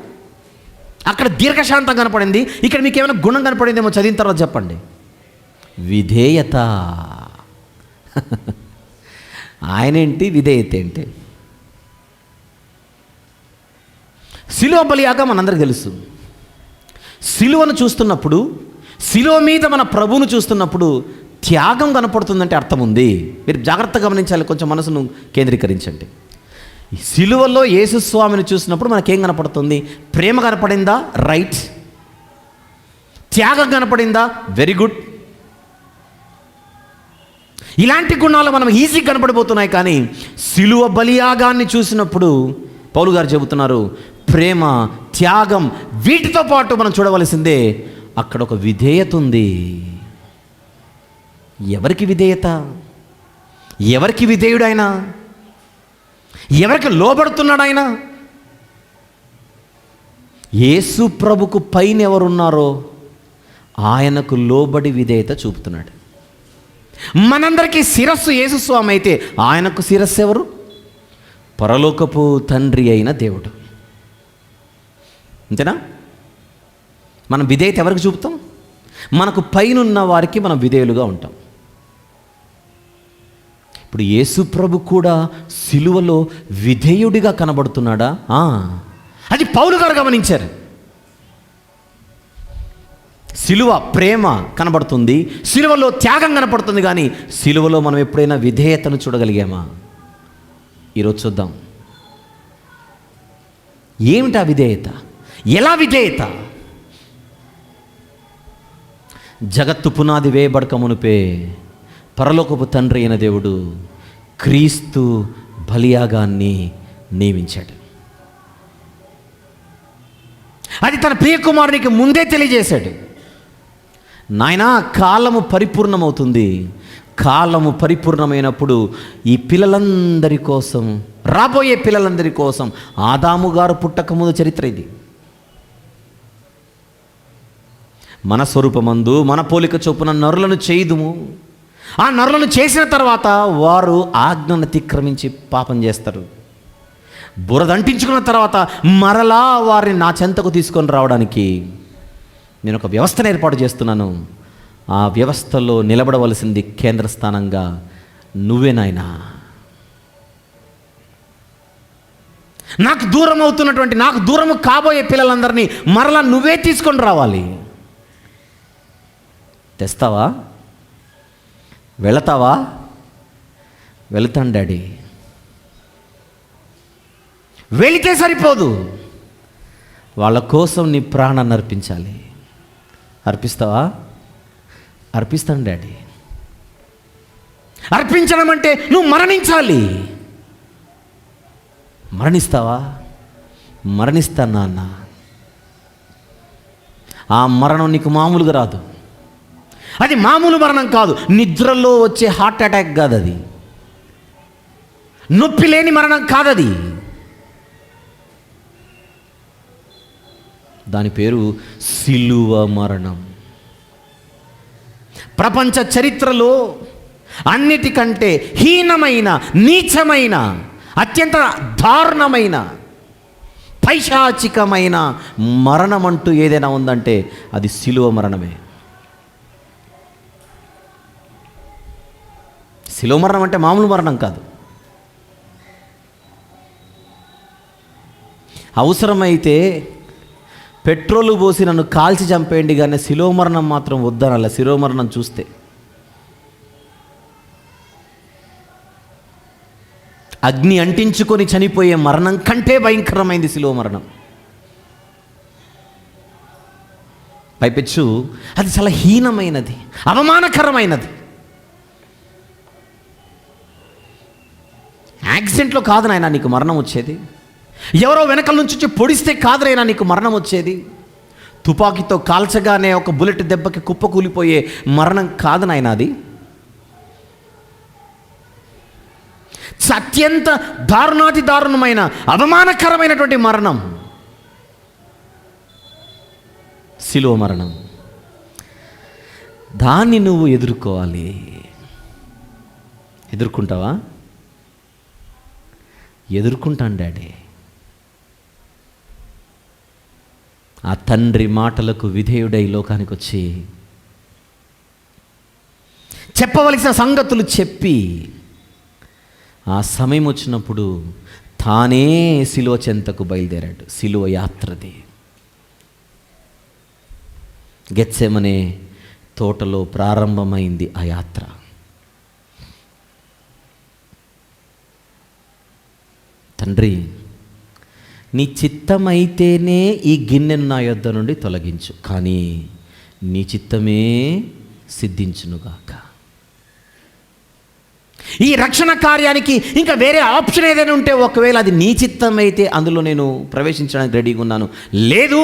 అక్కడ దీర్ఘశాంతం కనపడింది, ఇక్కడ మీకు ఏమైనా గుణం కనపడిందేమో చదివిన తర్వాత చెప్పండి. విధేయత. ఆయనేంటి, విధేయత ఏంటి? సిలువ బలియాగా మనందరికీ తెలుసు. సిలువను చూస్తున్నప్పుడు, సిలువ మీద మన ప్రభువును చూస్తున్నప్పుడు త్యాగం కనపడుతుందంటే అర్థం ఉంది. మీరు జాగ్రత్తగా గమనించాలి, కొంచెం మనసును కేంద్రీకరించండి. సిలువలో యేసుస్వామిని చూసినప్పుడు మనకేం కనపడుతుంది? ప్రేమ కనపడిందా? రైట్. త్యాగం కనపడిందా? Very good. ఇలాంటి గుణాలు మనం ఈజీగా కనపడిపోతున్నాయి. కానీ సిలువ బలియాగాన్ని చూసినప్పుడు పౌలు గారు చెబుతున్నారు, ప్రేమ, త్యాగం, వీటితో పాటు మనం చూడవలసిందే అక్కడ ఒక విధేయత ఉంది. ఎవరికి విధేయత? ఎవరికి విధేయుడు ఆయన? ఎవరికి లోబడుతున్నాడు ఆయన? యేసు ప్రభుకు పైన ఎవరున్నారో ఆయనకు లోబడి విధేయత చూపుతున్నాడు. మనందరికీ శిరస్సు యేసు స్వామి అయితే ఆయనకు శిరస్సు ఎవరు? పరలోకపు తండ్రి అయిన దేవుడు. అంతేనా? మనం విధేయత ఎవరికి చూపుతాం? మనకు పైనున్న వారికి మనం విధేయులుగా ఉంటాం. ఇప్పుడు యేసు ప్రభు కూడా సిలువలో విధేయుడిగా కనబడుతున్నాడా? అది పౌలు గారు గమనించారు. సిలువ ప్రేమ కనబడుతుంది, సిలువలో త్యాగం కనపడుతుంది. కానీ సిలువలో మనం ఎప్పుడైనా విధేయతను చూడగలిగామా? ఈరోజు చూద్దాం. ఏమిటా విధేయత? ఎలా విధేయత? జగత్తు పునాది వేయబడక మునిపే పరలోకపు తండ్రి అయిన దేవుడు క్రీస్తు బలియాగాన్ని నియమించాడు. అది తన ప్రియకుమారునికి ముందే తెలియజేశాడు. నాయనా, కాలము పరిపూర్ణమవుతుంది. కాలము పరిపూర్ణమైనప్పుడు ఈ పిల్లలందరి కోసం, రాబోయే పిల్లలందరి కోసం, ఆదాము గారు పుట్టకముందు చరిత్ర ఇది. మన స్వరూపమందు మన పోలిక చొప్పున నరులను చేయుదుము. ఆ నరులను చేసిన తర్వాత వారు ఆజ్ఞను అతిక్రమించి పాపం చేస్తారు. బురదంటించుకున్న తర్వాత మరలా వారిని నా చెంతకు తీసుకొని రావడానికి నేను ఒక వ్యవస్థను ఏర్పాటు చేస్తున్నాను. ఆ వ్యవస్థలో నిలబడవలసింది కేంద్ర స్థానంగా నువ్వే నాయనా. నాకు దూరం అవుతున్నటువంటి, నాకు దూరం కాబోయే పిల్లలందరినీ మరలా నువ్వే తీసుకొని రావాలి. తెస్తావా? వెళతావా? వెళతాను డాడీ. వెళితే సరిపోదు, వాళ్ళ కోసం నీ ప్రాణాన్ని అర్పించాలి. అర్పిస్తావా? అర్పిస్తాను డాడీ. అర్పించడం అంటే నువ్వు మరణించాలి. మరణిస్తావా? మరణిస్తాను నాన్న. ఆ మరణం నీకు మామూలుగా రాదు. అది మామూలు మరణం కాదు. నిద్రలో వచ్చే హార్ట్ అటాక్ కాదు అది. నొప్పి లేని మరణం కాదది. దాని పేరు సిలువ మరణం. ప్రపంచ చరిత్రలో అన్నిటికంటే హీనమైన, నీచమైన, అత్యంత దారుణమైన, పైశాచికమైన మరణం అంటూ ఏదైనా ఉందంటే అది సిలువ మరణమే. సిలువ మరణం అంటే మామూలు మరణం కాదు. అవసరమైతే పెట్రోలు పోసి నన్ను కాల్చి చంపేయండి, కానీ శిలువ మరణం మాత్రం వద్దనల్ల. శిలువ మరణం చూస్తే అగ్ని అంటించుకొని చనిపోయే మరణం కంటే భయంకరమైంది శిలువ మరణం. పైపెచ్చు అది చాలా హీనమైనది, అవమానకరమైనది. యాక్సిడెంట్లో కాదు నాయనా నీకు మరణం వచ్చేది. ఎవరో వెనకల నుంచి వచ్చి పొడిస్తే కాదురైనా నీకు మరణం వచ్చేది. తుపాకీతో కాల్చగానే ఒక బుల్లెట్ దెబ్బకి కుప్పకూలిపోయే మరణం కాదు నాయన అది. అత్యంత దారుణాతి దారుణమైన, అవమానకరమైనటువంటి మరణం శిలువ మరణం. దాన్ని నువ్వు ఎదుర్కోవాలి. ఎదుర్కొంటావా? ఎదుర్కొంటాను డాడీ. ఆ తండ్రి మాటలకు విధేయుడై లోకానికి వచ్చి చెప్పవలసిన సంగతులు చెప్పి ఆ సమయం వచ్చినప్పుడు తానే సిలువ చెంతకు బయలుదేరాడు. సిలువ యాత్రది. గెత్సెమనే తోటలో ప్రారంభమైంది ఆ యాత్ర. తండ్రి, నీ చిత్తమైతేనే ఈ గిన్నెను నా యొద్ద నుండి తొలగించు, కానీ నీ చిత్తమే సిద్ధించునుగాక. ఈ రక్షణ కార్యానికి ఇంకా వేరే ఆప్షన్ ఏదైనా ఉంటే, ఒకవేళ అది నీ చిత్తం అయితే అందులో నేను ప్రవేశించడానికి రెడీగా ఉన్నాను. లేదు,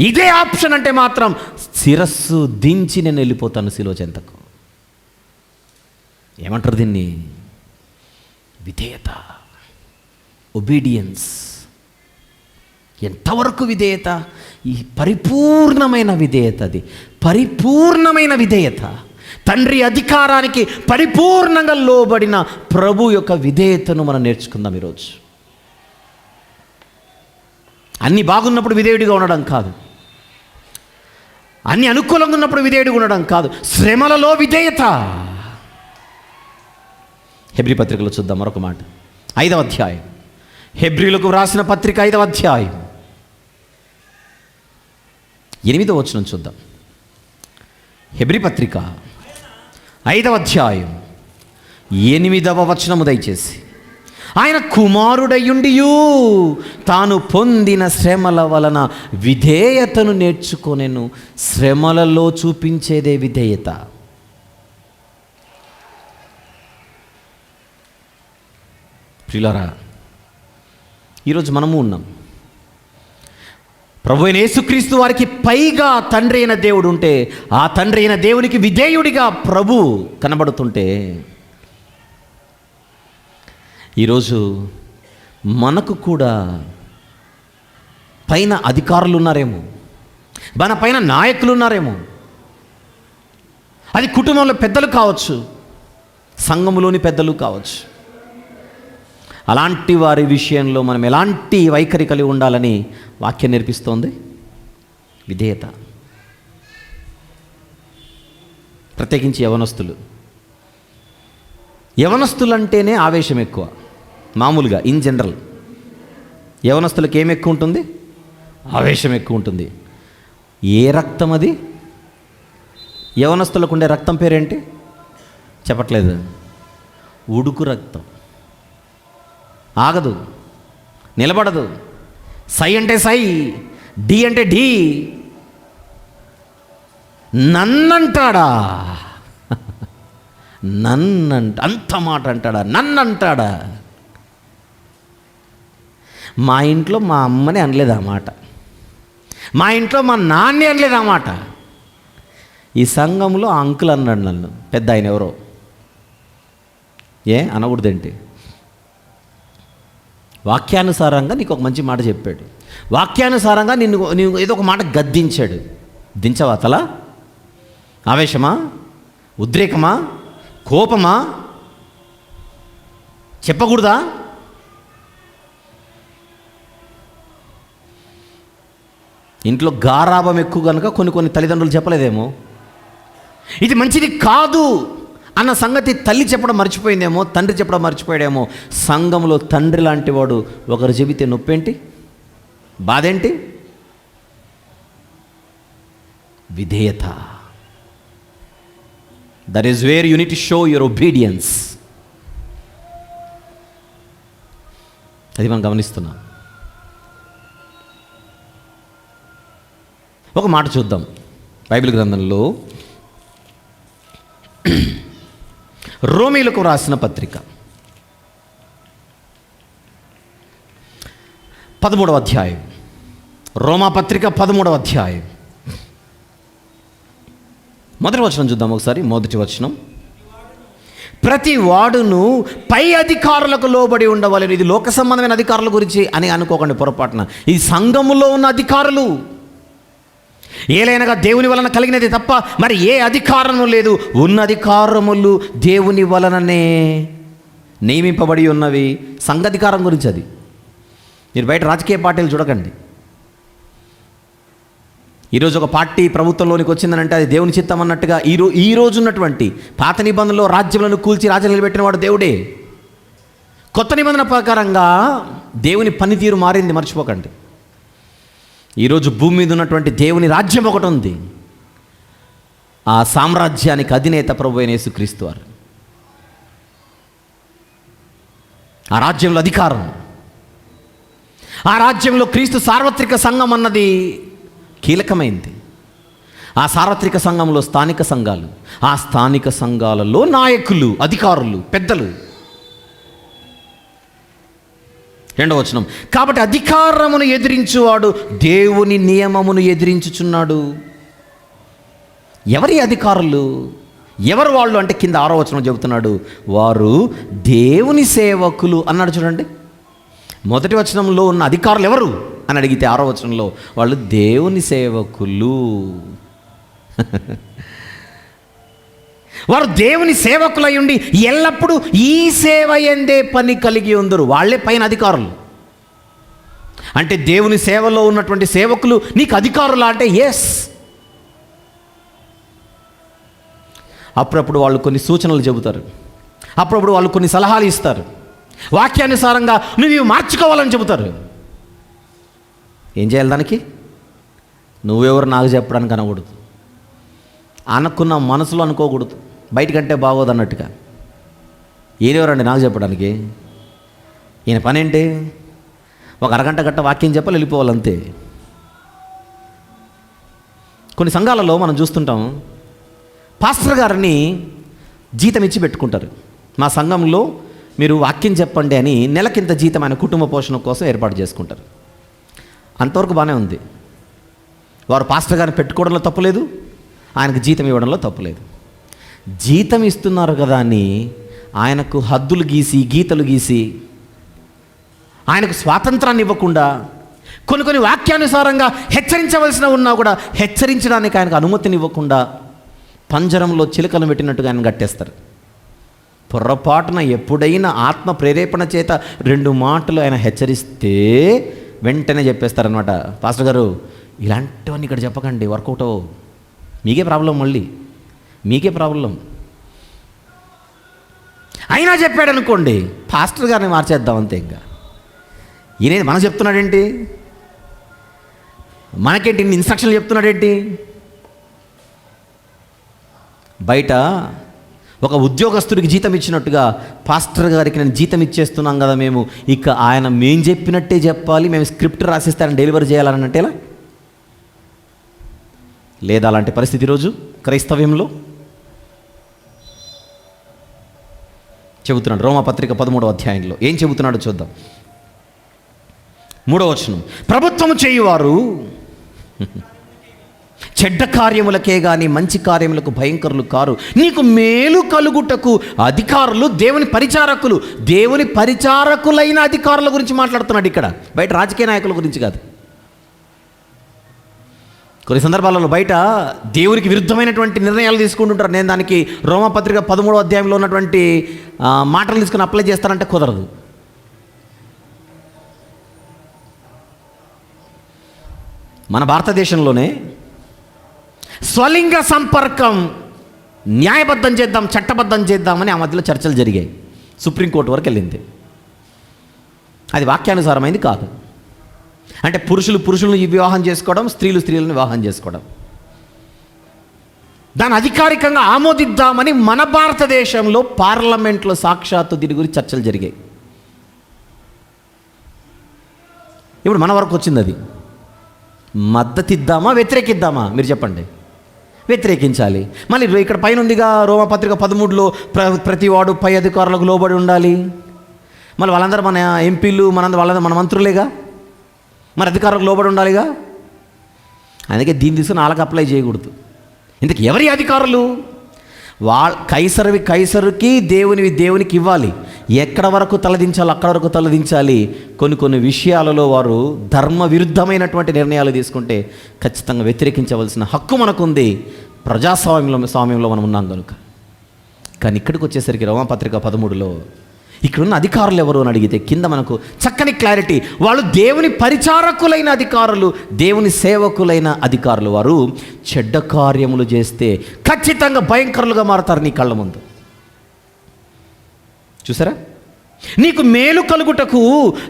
ఇదే ఆప్షన్ అంటే మాత్రం శిరస్సు దించి నేను వెళ్ళిపోతాను శిలువ చెంతకు. ఏమంటారు దీన్ని? విధేయత, ఒబీడియన్స్. ఎంతవరకు విధేయత? ఈ పరిపూర్ణమైన విధేయత. అది పరిపూర్ణమైన విధేయత. తండ్రి అధికారానికి పరిపూర్ణంగా లోబడిన ప్రభు యొక్క విధేయతను మనం నేర్చుకుందాం ఈరోజు. అన్నీ బాగున్నప్పుడు విధేయుడిగా ఉండడం కాదు, అన్ని అనుకూలంగా ఉన్నప్పుడు విధేయుడిగా ఉండడం కాదు, శ్రమలలో విధేయత. హెబ్రీ పత్రికలో చూద్దాం మరొక మాట. 5వ అధ్యాయం, హెబ్రీలకు వ్రాసిన పత్రిక 5వ అధ్యాయం 8వ వచనం చూద్దాం. హెబ్రీ పత్రిక 5వ అధ్యాయం 8వ వచనము దయచేసి. ఆయన కుమారుడయుండియు తాను పొందిన శ్రమల వలన విధేయతను నేర్చుకొనెను. శ్రమలలో చూపించేదే విధేయత. ప్రియులారా, ఈరోజు మనము ఉన్నాం. ప్రభు అయిన యేసుక్రీస్తు వారికి పైగా తండ్రి అయిన దేవుడు ఉంటే, ఆ తండ్రి అయిన దేవునికి విధేయుడిగా ప్రభు కనబడుతుంటే, ఈరోజు మనకు కూడా పైన అధికారులు ఉన్నారేమో, మన పైన నాయకులు ఉన్నారేమో. అది కుటుంబంలో పెద్దలు కావచ్చు, సంఘములోని పెద్దలు కావచ్చు. అలాంటి వారి విషయంలో మనం ఎలాంటి వైఖరి కలిగి ఉండాలని వాక్యం నేర్పిస్తోంది? విధేయత. ప్రత్యేకించి యవనస్తులు అంటేనే ఆవేశం ఎక్కువ. మామూలుగా ఇన్ జనరల్ యవనస్తులకు ఏం ఎక్కువ ఉంటుంది? ఆవేశం ఎక్కువ ఉంటుంది. ఏ రక్తం అది? యవనస్తులకు ఉండే రక్తం పేరేంటి? చెప్పట్లేదు. ఉడుకు రక్తం. ఆగదు, నిలబడదు. సై అంటే సై, డి అంటే డి. నన్నంటాడా? అంత మాట అంటాడా? నన్నంటాడా? మా ఇంట్లో మా అమ్మని అనలేదు ఆ మాట, మా ఇంట్లో మా నాన్నే అనలేదు ఆ మాట. ఈ సంఘంలో ఆ అంకుల్ అన్నాడు నన్ను, పెద్ద ఆయన ఎవరో. అనకూడదేంటి? వాక్యానుసారంగా నీకు ఒక మంచి మాట చెప్పాడు, వాక్యానుసారంగా నిన్ను ఏదో ఒక మాట గద్దించాడు. దించవా తల? ఆవేశమా? ఉద్రేకమా? కోపమా? చెప్పకూడదా? ఇంట్లో గారాభం ఎక్కువ కనుక కొన్ని తల్లిదండ్రులు చెప్పలేదేమో, ఇది మంచిది కాదు అన్న సంగతి తల్లి చెప్పడం మర్చిపోయిందేమో, తండ్రి చెప్పడం మర్చిపోయాడేమో. సంఘంలో తండ్రి లాంటి వాడు ఒకరు చెబితే నొప్పేంటి, బాధేంటి? విధేయత. That is where you need to show your obedience. అది మనం గమనిస్తున్నాం. ఒక మాట చూద్దాం బైబిల్ గ్రంథంలో, రోమీయులకు రాసిన పత్రిక 13వ అధ్యాయం. రోమా పత్రిక 13వ అధ్యాయం మొదటి వచనం చూద్దాం ఒకసారి. మొదటి వచనం, ప్రతి వాడును పై అధికారులకు లోబడి ఉండవాలని. ఇది లోక సంబంధమైన అధికారుల గురించి అని అనుకోకండి పొరపాటున. ఈ సంఘములో ఉన్న అధికారులు, ఏలైనగా దేవుని వలన కలిగినది తప్ప మరి ఏ అధికారము లేదు. ఉన్న అధికారములు దేవుని వలననే నియమింపబడి ఉన్నవి. సంఘాధికారం గురించి అది. మీరు బయట రాజకీయ పార్టీలు చూడకండి. ఈరోజు ఒక పార్టీ ప్రభుత్వంలోనికి వచ్చిందనంటే అది దేవుని చిత్తం అన్నట్టుగా ఈ రోజు ఉన్నటువంటి పాత నిబంధనలో రాజ్యములను కూల్చి రాజ్యం నిలబెట్టిన వాడు దేవుడే. కొత్త నిబంధన ప్రకారంగా దేవుని పనితీరు మారింది, మర్చిపోకండి. ఈరోజు భూమి మీద ఉన్నటువంటి దేవుని రాజ్యం ఒకటి ఉంది. ఆ సామ్రాజ్యానికి అధినేత ప్రభువైన యేసుక్రీస్తు వారు. ఆ రాజ్యంలో అధికారం, ఆ రాజ్యంలో క్రీస్తు సార్వత్రిక సంఘం అన్నది కీలకమైంది. ఆ సార్వత్రిక సంఘంలో స్థానిక సంఘాలు, ఆ స్థానిక సంఘాలలో నాయకులు, అధికారులు, పెద్దలు. 2వ వచనం, కాబట్టి అధికారమును ఎదిరించువాడు దేవుని నియమమును ఎదిరించుచున్నాడు. ఎవరి అధికారులు, ఎవరు వాళ్ళు అంటే కింద 6వ వచనం చెబుతున్నాడు, వారు దేవుని సేవకులు అన్నాడు. చూడండి, మొదటి వచనంలో ఉన్న అధికారులు ఎవరు అని అడిగితే 6వ వచనంలో వాళ్ళు దేవుని సేవకులు. వారు దేవుని సేవకులై ఉండి ఎల్లప్పుడూ ఈ సేవ ఎందే పని కలిగి ఉందరు. వాళ్ళే పైన అధికారులు. అంటే దేవుని సేవలో ఉన్నటువంటి సేవకులు నీకు అధికారులా అంటే ఎస్. అప్పుడప్పుడు వాళ్ళు కొన్ని సూచనలు చెబుతారు, అప్పుడప్పుడు వాళ్ళు కొన్ని సలహాలు ఇస్తారు, వాక్యానుసారంగా నువ్వు ఇవి మార్చుకోవాలని చెబుతారు. ఏం చేయాలి దానికి? నువ్వెవరు నాకు చెప్పడానికి అనకూడదు, అనుకున్న మనసులో అనుకోకూడదు, బయటకంటే బాగోదు అన్నట్టుగా. ఈయనెవరండి నాకు చెప్పడానికి? ఈయన పని ఏంటి? ఒక అరగంట గట్ట వాక్యం చెప్పాలి, వెళ్ళిపోవాలంతే. కొన్ని సంఘాలలో మనం చూస్తుంటాం, పాస్టర్ గారిని జీతం ఇచ్చి పెట్టుకుంటారు. మా సంఘంలో మీరు వాక్యం చెప్పండి అని నెలకింత జీతం ఆయన కుటుంబ పోషణ కోసం ఏర్పాటు చేసుకుంటారు. అంతవరకు బాగానే ఉంది. వారు పాస్టర్ గారిని పెట్టుకోవడంలో తప్పులేదు, ఆయనకు జీతం ఇవ్వడంలో తప్పులేదు. జీతం ఇస్తున్నారు కదా అని ఆయనకు హద్దులు గీసి, గీతలు గీసి, ఆయనకు స్వాతంత్రాన్ని ఇవ్వకుండా, కొన్ని వాక్యానుసారంగా హెచ్చరించవలసిన ఉన్నా కూడా హెచ్చరించడానికి ఆయనకు అనుమతిని ఇవ్వకుండా పంజరంలో చిలుకలు పెట్టినట్టుగా ఆయన కట్టేస్తారు. పొరపాటున ఎప్పుడైనా ఆత్మ ప్రేరేపణ చేత 2 మాటలు ఆయన హెచ్చరిస్తే వెంటనే చెప్పేస్తారనమాట, పాస్టర్ గారు ఇలాంటివన్నీ ఇక్కడ చెప్పకండి, వర్కౌట్ అవ్వవు, మీకే ప్రాబ్లం, మళ్ళీ మీకే ప్రాబ్లం. అయినా చెప్పాడు అనుకోండి, పాస్టర్ గారిని మార్చేద్దాం అంతే. ఇంకా ఈయన మనం చెప్తున్నాడేంటి, మనకేంటి ఇన్ని ఇన్స్ట్రక్షన్లు చెప్తున్నాడేంటి? బయట ఒక ఉద్యోగస్తుడికి జీతం ఇచ్చినట్టుగా పాస్టర్ గారికి నేను జీతం ఇచ్చేస్తున్నాం కదా మేము, ఇక ఆయన మేము చెప్పినట్టే చెప్పాలి, మేము స్క్రిప్ట్ రాసిస్తారని డెలివరీ చేయాలని అంటే ఎలా? లేదా అలాంటి పరిస్థితి ఈరోజు క్రైస్తవ్యంలో? చెబుతున్నాడు రోమాపత్రిక 13వ అధ్యాయంలో. ఏం చెబుతున్నాడో చూద్దాం. 3వ వచనం, ప్రభుత్వము చేయువారు చెడ్డ కార్యములకే గాని మంచి కార్యములకు భయంకరులు కారు, నీకు మేలు కలుగుటకు అధికారులు, దేవుని పరిచారకులు, దేవుని పరిచారకులైన అధికారుల గురించి మాట్లాడుతున్నాడు ఇక్కడ. బయట రాజకీయ నాయకుల గురించి కాదు. కొన్ని సందర్భాలలో బయట దేవునికి విరుద్ధమైనటువంటి నిర్ణయాలు తీసుకుంటుంటారు. నేను దానికి రోమాపత్రిక 13వ అధ్యాయంలో ఉన్నటువంటి మాటలు తీసుకుని అప్లై చేస్తానంటే కుదరదు. మన భారతదేశంలోనే స్వలింగ సంపర్కం న్యాయబద్ధం చేద్దాం, చట్టబద్ధం చేద్దామని ఆ మధ్యలో చర్చలు జరిగాయి. సుప్రీంకోర్టు వరకు వెళ్ళింది. అది వాక్యానుసారమైంది కాదు. అంటే పురుషులను వివాహం చేసుకోవడం, స్త్రీలను వివాహం చేసుకోవడం, దాన్ని అధికారికంగా ఆమోదిద్దామని మన భారతదేశంలో పార్లమెంట్లో సాక్షాత్తు దీని గురించి చర్చలు జరిగాయి. ఇప్పుడు మన వరకు వచ్చింది. అది మద్దతిద్దామా వ్యతిరేకిద్దామా? మీరు చెప్పండి. వ్యతిరేకించాలి. మళ్ళీ ఇక్కడ పైన ఉందిగా రోమాపత్రిక 13లో ప్రతి వాడు పై అధికారులకు లోబడి ఉండాలి. మళ్ళీ వాళ్ళందరూ మన ఎంపీలు, వాళ్ళందరూ మన మంత్రులేగా, మరి అధికారులకు లోబడి ఉండాలిగా. అందుకే దీన్ని తీసుకుని వాళ్ళకి అప్లై చేయకూడదు. ఇందుకు ఎవరి అధికారులు? కైసరువి కైసరుకి, దేవునివి దేవునికి ఇవ్వాలి. ఎక్కడ వరకు తలదించాలో అక్కడ వరకు తలదించాలి. కొన్ని విషయాలలో వారు ధర్మ విరుద్ధమైనటువంటి నిర్ణయాలు తీసుకుంటే ఖచ్చితంగా వ్యతిరేకించవలసిన హక్కు మనకుంది. ప్రజాస్వామ్యంలో మనం ఉన్నాం కనుక. కానీ ఇక్కడికి వచ్చేసరికి రోమాపత్రిక 13లో ఇక్కడున్న అధికారులు ఎవరు అని అడిగితే కింద మనకు చక్కని క్లారిటీ. వాళ్ళు దేవుని పరిచారకులైన అధికారులు, దేవుని సేవకులైన అధికారులు. వారు చెడ్డ కార్యములు చేస్తే ఖచ్చితంగా భయంకరులుగా మారతారు నీ కళ్ళ ముందు. చూసారా? నీకు మేలు కలుగుటకు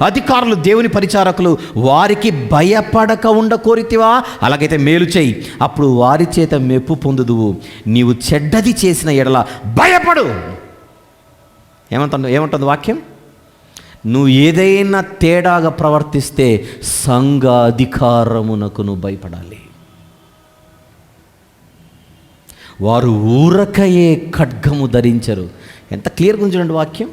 అధికారులు, దేవుని పరిచారకులు, వారికి భయపడక ఉండ కోరితివా? అలాగైతే మేలు చేయి, అప్పుడు వారి చేత మెప్పు పొందుదువు. నీవు చెడ్డది చేసిన ఎడల భయపడు. ఏమంటుంది వాక్యం? నువ్వు ఏదైనా తేడాగా ప్రవర్తిస్తే సంఘ అధికారమునకు నువ్వు భయపడాలి. వారు ఊరకయే ఖడ్గము ధరించరు. ఎంత క్లియర్గా ఉంచండి వాక్యం.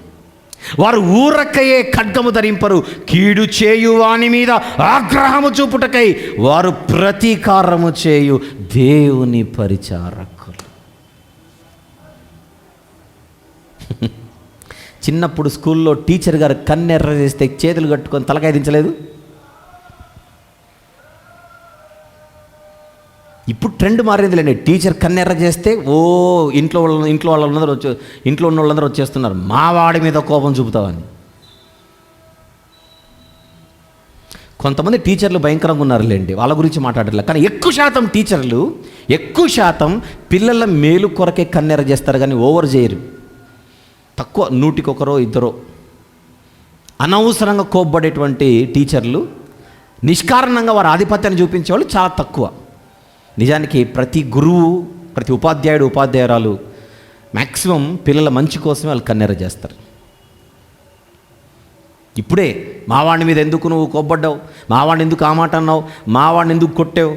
వారు ఊరకయే ఖడ్గము ధరింపరు, కీడు చేయు వాని మీద ఆగ్రహము చూపుటకై వారు ప్రతీకారము చేయు దేవుని పరిచారకులు. చిన్నప్పుడు స్కూల్లో టీచర్ గారు కన్నెర్ర చేస్తే చేతులు కట్టుకొని తలకాయ దించలేదు? ఇప్పుడు ట్రెండ్ మారిందిలేండి. టీచర్ కన్నెర్ర చేస్తే ఇంట్లో ఉన్న వాళ్ళందరూ వచ్చేస్తున్నారు, మా వాడి మీద కోపం చూపుతావని. కొంతమంది టీచర్లు భయంకరంగా ఉన్నారులేండి, వాళ్ళ గురించి మాట్లాడలే. కానీ ఎక్కువ శాతం పిల్లల మేలు కొరకే కన్నెర్ర చేస్తారు, కానీ ఓవర్ చేయరు. తక్కువ, 100కి 1 అనవసరంగా కోప్పడేటువంటి టీచర్లు, నిష్కారణంగా వారి ఆధిపత్యాన్ని చూపించేవాళ్ళు చాలా తక్కువ. నిజానికి ప్రతి గురువు, ప్రతి ఉపాధ్యాయురాలు మ్యాక్సిమం పిల్లల మంచి కోసమే వాళ్ళు కన్నెర చేస్తారు. ఇప్పుడే మావాడిని మీద ఎందుకు నువ్వు కోప్పడ్డావు, మావాడిని ఎందుకు ఆ మాట అన్నావు, మావాడిని ఎందుకు కొట్టావు?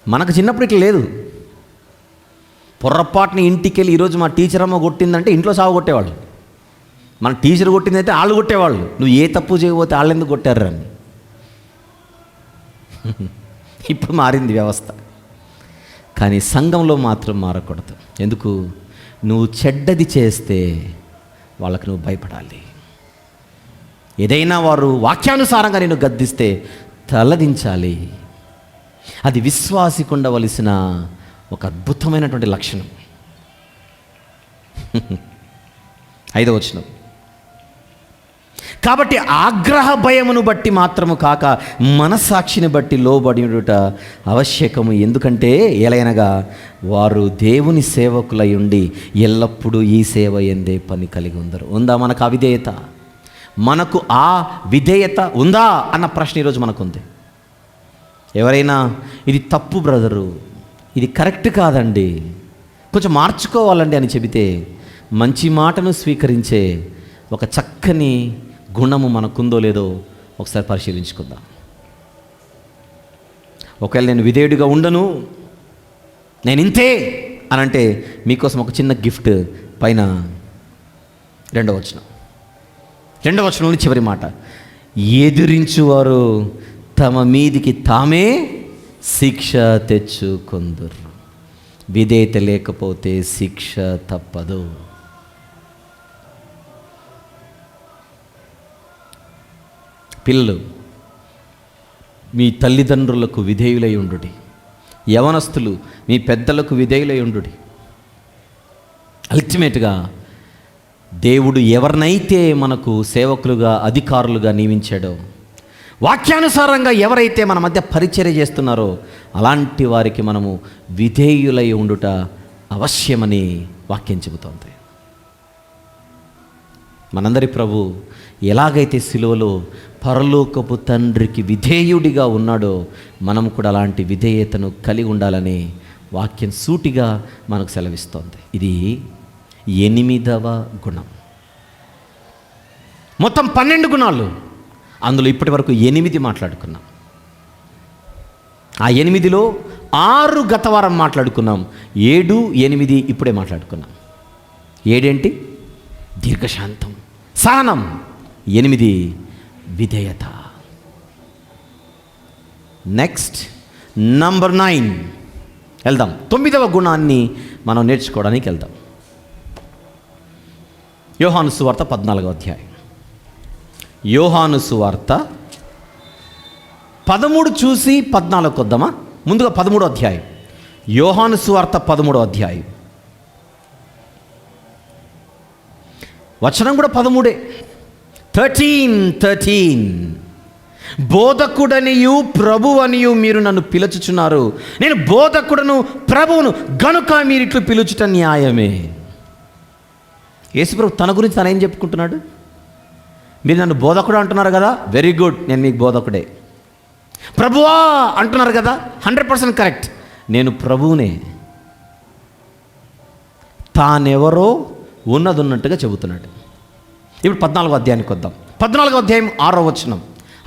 మనకు చిన్నప్పుడు ఇట్లా లేదు. పొర్రపాటుని ఇంటికి వెళ్ళి ఈరోజు మా టీచర్ అమ్మ కొట్టిందంటే ఇంట్లో సాగు కొట్టేవాళ్ళు. మన టీచర్ కొట్టిందంటే వాళ్ళు కొట్టేవాళ్ళు. నువ్వు ఏ తప్పు చేయకపోతే వాళ్ళు ఎందుకు కొట్టారు అని. ఇప్పుడు మారింది వ్యవస్థ. కానీ సంఘంలో మాత్రం మారకూడదు. ఎందుకు? నువ్వు చెడ్డది చేస్తే వాళ్ళకి నువ్వు భయపడాలి. ఏదైనా వారు వాక్యానుసారంగా నేను గద్దిస్తే తలదించాలి. అది విశ్వాసికి ఉండవలసిన ఒక అద్భుతమైనటువంటి లక్షణం. 5వ వచనం, కాబట్టి ఆగ్రహ భయమును బట్టి మాత్రము కాక మనస్సాక్షిని బట్టి లోబడియుట ఆవశ్యకము. ఎందుకంటే ఏలైనగా వారు దేవుని సేవకులై ఉండి ఎల్లప్పుడూ ఈ సేవ ఎందే పని కలిగి ఉందరు. ఉందా మనకు ఆ విధేయత? మనకు ఆ విధేయత ఉందా అన్న ప్రశ్న ఈరోజు మనకుంది. ఎవరైనా ఇది తప్పు బ్రదరు, ఇది కరెక్ట్ కాదండి, కొంచెం మార్చుకోవాలండి అని చెబితే మంచి మాటను స్వీకరించే ఒక చక్కని గుణము మనకుందో లేదో ఒకసారి పరిశీలించుకుందాం. ఒకవేళ నేను విధేయుడిగా ఉండను, నేను ఇంతే అని అంటే మీకోసం ఒక చిన్న గిఫ్ట్. పైన రెండవ వచనంలో చివరి మాట, ఎదిరించువారు తమ మీదికి తామే శిక్ష తెచ్చుకొందురు. విధేయత లేకపోతే శిక్ష తప్పదు. పిల్లలు, మీ తల్లిదండ్రులకు విధేయులై ఉండుడి. యవనస్తులు మీ పెద్దలకు విధేయులై ఉండుడి. అల్టిమేట్గా దేవుడు ఎవరినైతే మనకు సేవకులుగా, అధికారులుగా నియమించాడో, వాక్యానుసారంగా ఎవరైతే మన మధ్య పరిచర్య చేస్తున్నారో అలాంటి వారికి మనము విధేయులై ఉండుట అవశ్యమని వాక్యం చెబుతోంది. మనందరి ప్రభు ఎలాగైతే సిలువలో పరలోకపు తండ్రికి విధేయుడిగా ఉన్నాడో మనం కూడా అలాంటి విధేయతను కలిగి ఉండాలని వాక్యం సూటిగా మనకు సెలవిస్తోంది. ఇది 8వ గుణం. మొత్తం 12 గుణాలు, అందులో ఇప్పటి వరకు 8 మాట్లాడుకున్నాం. ఆ 8లో 6 గత వారం మాట్లాడుకున్నాం, 7, 8 ఇప్పుడే మాట్లాడుకున్నాం. 7 ఏంటి? దీర్ఘశాంతం, సహనం. 8 విధేయత. నెక్స్ట్ నంబర్ 9 వెళ్దాం. 9వ గుణాన్ని మనం నేర్చుకోవడానికి వెళ్దాం. యోహాను సువార్త 14వ అధ్యాయం. యోహాను సువార్త 13 చూసి 14కు వద్దామా? ముందుగా 13వ అధ్యాయం. యోహాను సువార్త 13వ అధ్యాయం. వచనం కూడా 13. 13 బోధకుడనియు ప్రభువనియు మీరు నన్ను పిలుచుచున్నారు, నేను బోధకుడను ప్రభువును గనుక మీరు ఇట్లు పిలుచుట న్యాయమే. యేసుప్రభు తన గురించి తను ఏం చెప్పుకుంటున్నాడు? మీరు నన్ను బోధకుడు అంటున్నారు కదా, వెరీ గుడ్, నేను మీకు బోధకుడే. ప్రభువా అంటున్నారు కదా, 100% కరెక్ట్, నేను ప్రభువునే. తానెవరో ఉన్నట్టుగా చెబుతున్నాడు. ఇప్పుడు 14వ అధ్యాయానికి వద్దాం. 14వ అధ్యాయం 6వ వచనం.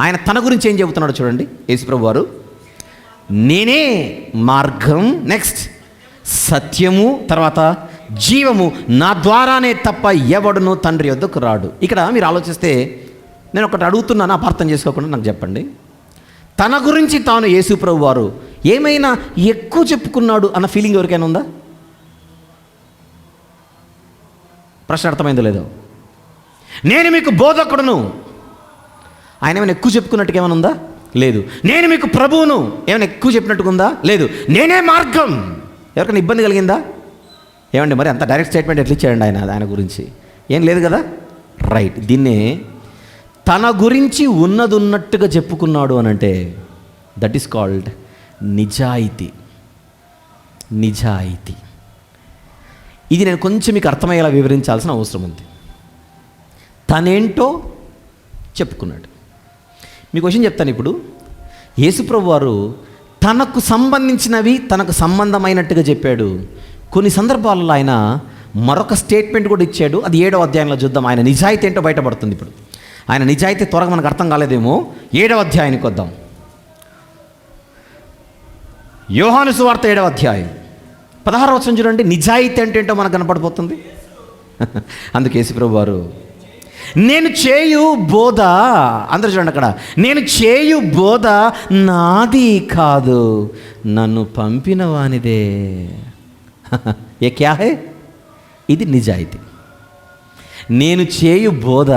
ఆయన తన గురించి ఏం చెబుతున్నాడు చూడండి. యేసుప్రభు వారు, నేనే మార్గం, నెక్స్ట్ సత్యము, తర్వాత జీవము, నా ద్వారానే తప్ప ఎవడును తండ్రి వద్దకు రాడు. ఇక్కడ మీరు ఆలోచిస్తే నేను ఒకటి అడుగుతున్నాను, అపార్థం చేసుకోకుండా నాకు చెప్పండి. తన గురించి తాను యేసుప్రభు వారు ఏమైనా ఎక్కువ చెప్పుకున్నాడు అన్న ఫీలింగ్ ఎవరికైనా ఉందా? ప్రశ్న అర్థమైందో లేదో? నేను మీకు బోధకుడును, ఆయన ఏమైనా ఎక్కువ చెప్పుకున్నట్టుగా ఏమైనా ఉందా? లేదు. నేను మీకు ప్రభువును, ఏమైనా ఎక్కువ చెప్పినట్టుగా ఉందా? లేదు. నేనే మార్గం, ఎవరికైనా ఇబ్బంది కలిగిందా? ఏమండి మరి అంత డైరెక్ట్ స్టేట్మెంట్ ఎట్లా ఇచ్చాడండి ఆయన గురించి? ఏం లేదు కదా, రైట్. దీన్నే తన గురించి ఉన్నట్టుగా చెప్పుకున్నాడు అని అంటే దట్ ఈస్ కాల్డ్ నిజాయితీ. ఇది నేను కొంచెం మీకు అర్థమయ్యేలా వివరించాల్సిన అవసరం ఉంది. తనేంటో చెప్పుకున్నాడు. మీకు విషయం చెప్తాను. ఇప్పుడు యేసుప్రభు వారు తనకు సంబంధించినవి తనకు సంబంధమైనట్టుగా చెప్పాడు. కొన్ని సందర్భాలలో ఆయన మరొక స్టేట్మెంట్ కూడా ఇచ్చాడు. అది 7వ అధ్యాయంలో చూద్దాం. ఆయన నిజాయితీ ఏంటో బయటపడుతుంది. ఇప్పుడు ఆయన నిజాయితీ త్వరగా మనకు అర్థం కాలేదేమో. 7వ అధ్యాయానికి వద్దాం. యోహాను సువార్త 7వ అధ్యాయం 16వ వచనం చూడండి. నిజాయితీ అంటే ఏంటో మనకు కనపడిపోతుంది. అందుకే యేసుప్రభు వారు, నేను చేయు బోధ, అందరూ చూడండి అక్కడ, నేను చేయు బోధ నాది కాదు, నన్ను పంపిన వానిదే. ఏ క్యా హై? ఇది నిజాయితీ. నేను చేయు బోధ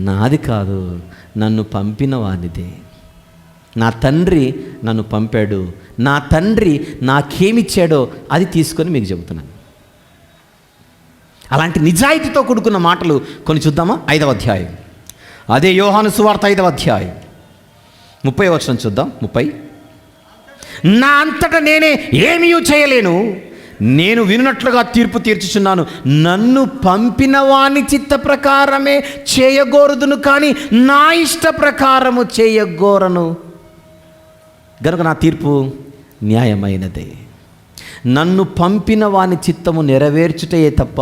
నాది కాదు, నన్ను పంపిన వానిదే. నా తండ్రి నన్ను పంపాడు, నా తండ్రి నాకేమిచ్చాడో అది తీసుకొని మీకు చెబుతున్నాను. అలాంటి నిజాయితీతో కూడుకున్న మాటలు కొన్ని చూద్దామా? 5వ అధ్యాయం. అదే యోహాను సువార్త 5వ అధ్యాయం 30వ వచనం చూద్దాం. 30, నా అంతటా నేనే ఏమీ చేయలేను, నేను వినున్నట్లుగా తీర్పు తీర్చుచున్నాను, నన్ను పంపిన వాని చిత్త ప్రకారమే చేయగోరుదును, కానీ నా ఇష్ట ప్రకారము చేయగోరను, గనుక నా తీర్పు న్యాయమైనదే. నన్ను పంపిన వాని చిత్తము నెరవేర్చుటే తప్ప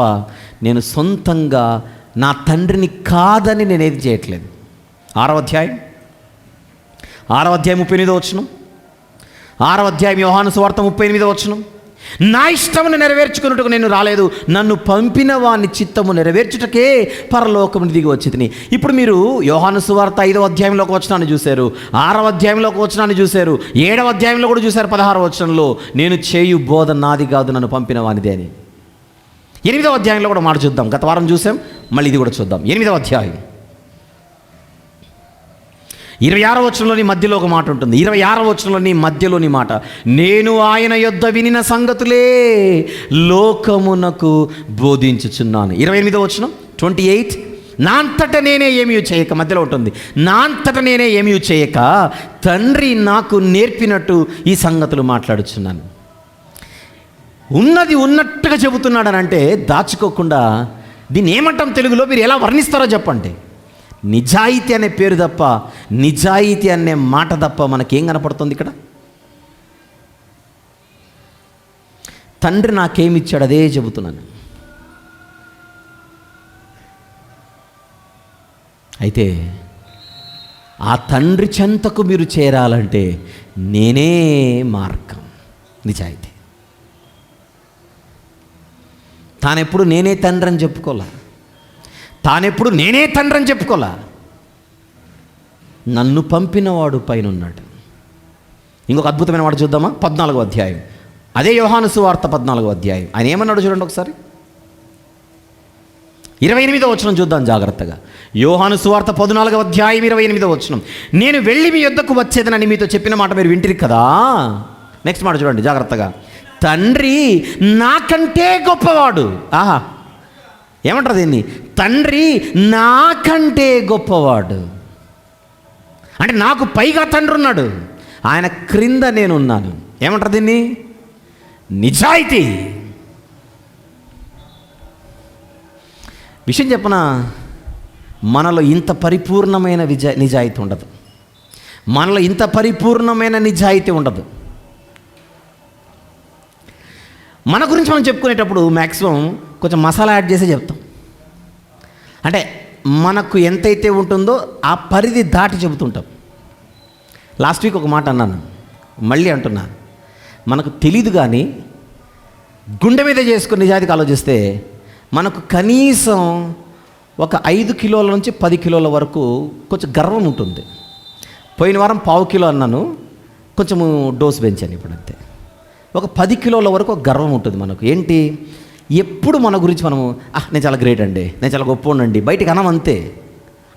నేను సొంతంగా నా తండ్రిని కాదని నేనేది చేయట్లేదు. 6వ అధ్యాయం 38వ వచనం. 6వ అధ్యాయం యోహాను సువార్త 38వ వచనం, నా ఇష్టమును నెరవేర్చుకున్నట్టుకు నేను రాలేదు, నన్ను పంపిన వాని చిత్తము నెరవేర్చుటకే పరలోకమును దిగి వచ్చితిని. ఇప్పుడు మీరు యోహాను సువార్త 5వ అధ్యాయంలోకి వచనాన్ని చూశారు, 6వ అధ్యాయంలోకి వచనాన్ని చూశారు, 7వ అధ్యాయంలో కూడా చూశారు 16వ వచనంలో, నేను చేయు బోధ నాది కాదు, నన్ను పంపిన వానిదే అని. 8వ అధ్యాయంలో కూడా మాట చూద్దాం, గత వారం చూసాం, మళ్ళీ ఇది కూడా చూద్దాం. 8వ అధ్యాయం 26వ వచనంలోని మధ్యలో ఒక మాట ఉంటుంది. 26వ వచనంలోని మధ్యలోని మాట, నేను ఆయన యొద్ద వినిన సంగతులే లోకమునకు బోధించుచున్నాను. 28వ వచనం 28, నా అంతట నేనే ఏమీ చేయక, మధ్యలో ఉంటుంది, నా అంతట నేనే ఏమీ చేయక తండ్రి నాకు నేర్పినట్టు ఈ సంగతులు మాట్లాడుచున్నాను. ఉన్నది ఉన్నట్టుగా చెబుతున్నాడని అంటే దాచుకోకుండా, దీన్ని ఏమంటాం తెలుగులో, మీరు ఎలా వర్ణిస్తారో చెప్పండి. నిజాయితీ అనే పేరు తప్ప, నిజాయితీ అనే మాట తప్ప మనకేం కనపడుతుంది ఇక్కడ? తండ్రి నాకేమిచ్చాడు అదే చెబుతున్నాను. అయితే ఆ తండ్రి చెంతకు మీరు చేరాలంటే నేనే మార్గం, నిజాయితీ. తానెప్పుడు నేనే తండ్రి అని చెప్పుకోలే, తానెప్పుడు నేనే తండ్రి అని చెప్పుకోలే, నన్ను పంపినవాడు పైన ఉన్నాడు. ఇంకొక అద్భుతమైన వాడు చూద్దామా? 14వ అధ్యాయం, అదే యోహాను సువార్త 14వ అధ్యాయం. ఆయన ఏమన్నాడు చూడండి ఒకసారి. 28వ వచనం చూద్దాం జాగ్రత్తగా. యోహాను సువార్త 14వ అధ్యాయం 28వ వచనం, నేను వెళ్ళి మీ యొద్దకు వచ్చేదనని మీతో చెప్పిన మాట మీరు వింటిరి కదా. నెక్స్ట్ మాట చూడండి జాగ్రత్తగా, తండ్రి నాకంటే గొప్పవాడు. ఆహా, ఏమంటారు దీన్ని? తండ్రి నాకంటే గొప్పవాడు అంటే నాకు పైగా తండ్రి ఉన్నాడు, ఆయన క్రింద నేనున్నాను. ఏమంటారు దీన్ని? నిజాయితీ. విషయం చెప్పనా, మనలో ఇంత పరిపూర్ణమైన నిజాయితీ ఉండదు, మనలో ఇంత పరిపూర్ణమైన నిజాయితీ ఉండదు. మన గురించి మనం చెప్పుకునేటప్పుడు మ్యాక్సిమం కొంచెం మసాలా యాడ్ చేసే చెప్తాం. అంటే మనకు ఎంతైతే ఉంటుందో ఆ పరిధి దాటి చెబుతుంటాం. లాస్ట్ వీక్ ఒక మాట అన్నాను, మళ్ళీ అంటున్నా, మనకు తెలీదు కానీ గుండె మీద చేసుకుని నిజాయితీకి ఆలోచిస్తే మనకు కనీసం ఒక 5 కిలోల నుంచి 10 కిలోల వరకు కొంచెం గర్వం ఉంటుంది. పోయిన వారం 1/4 కిలో అన్నాను, కొంచెము డోస్ పెంచాను ఇప్పుడు అంతే. ఒక 10 కిలోల వరకు ఒక గర్వం ఉంటుంది మనకు. ఏంటి? ఎప్పుడు మన గురించి మనము నేను చాలా గ్రేట్ అండి, నేను చాలా గొప్పోండి, బయటికి అనం అంతే,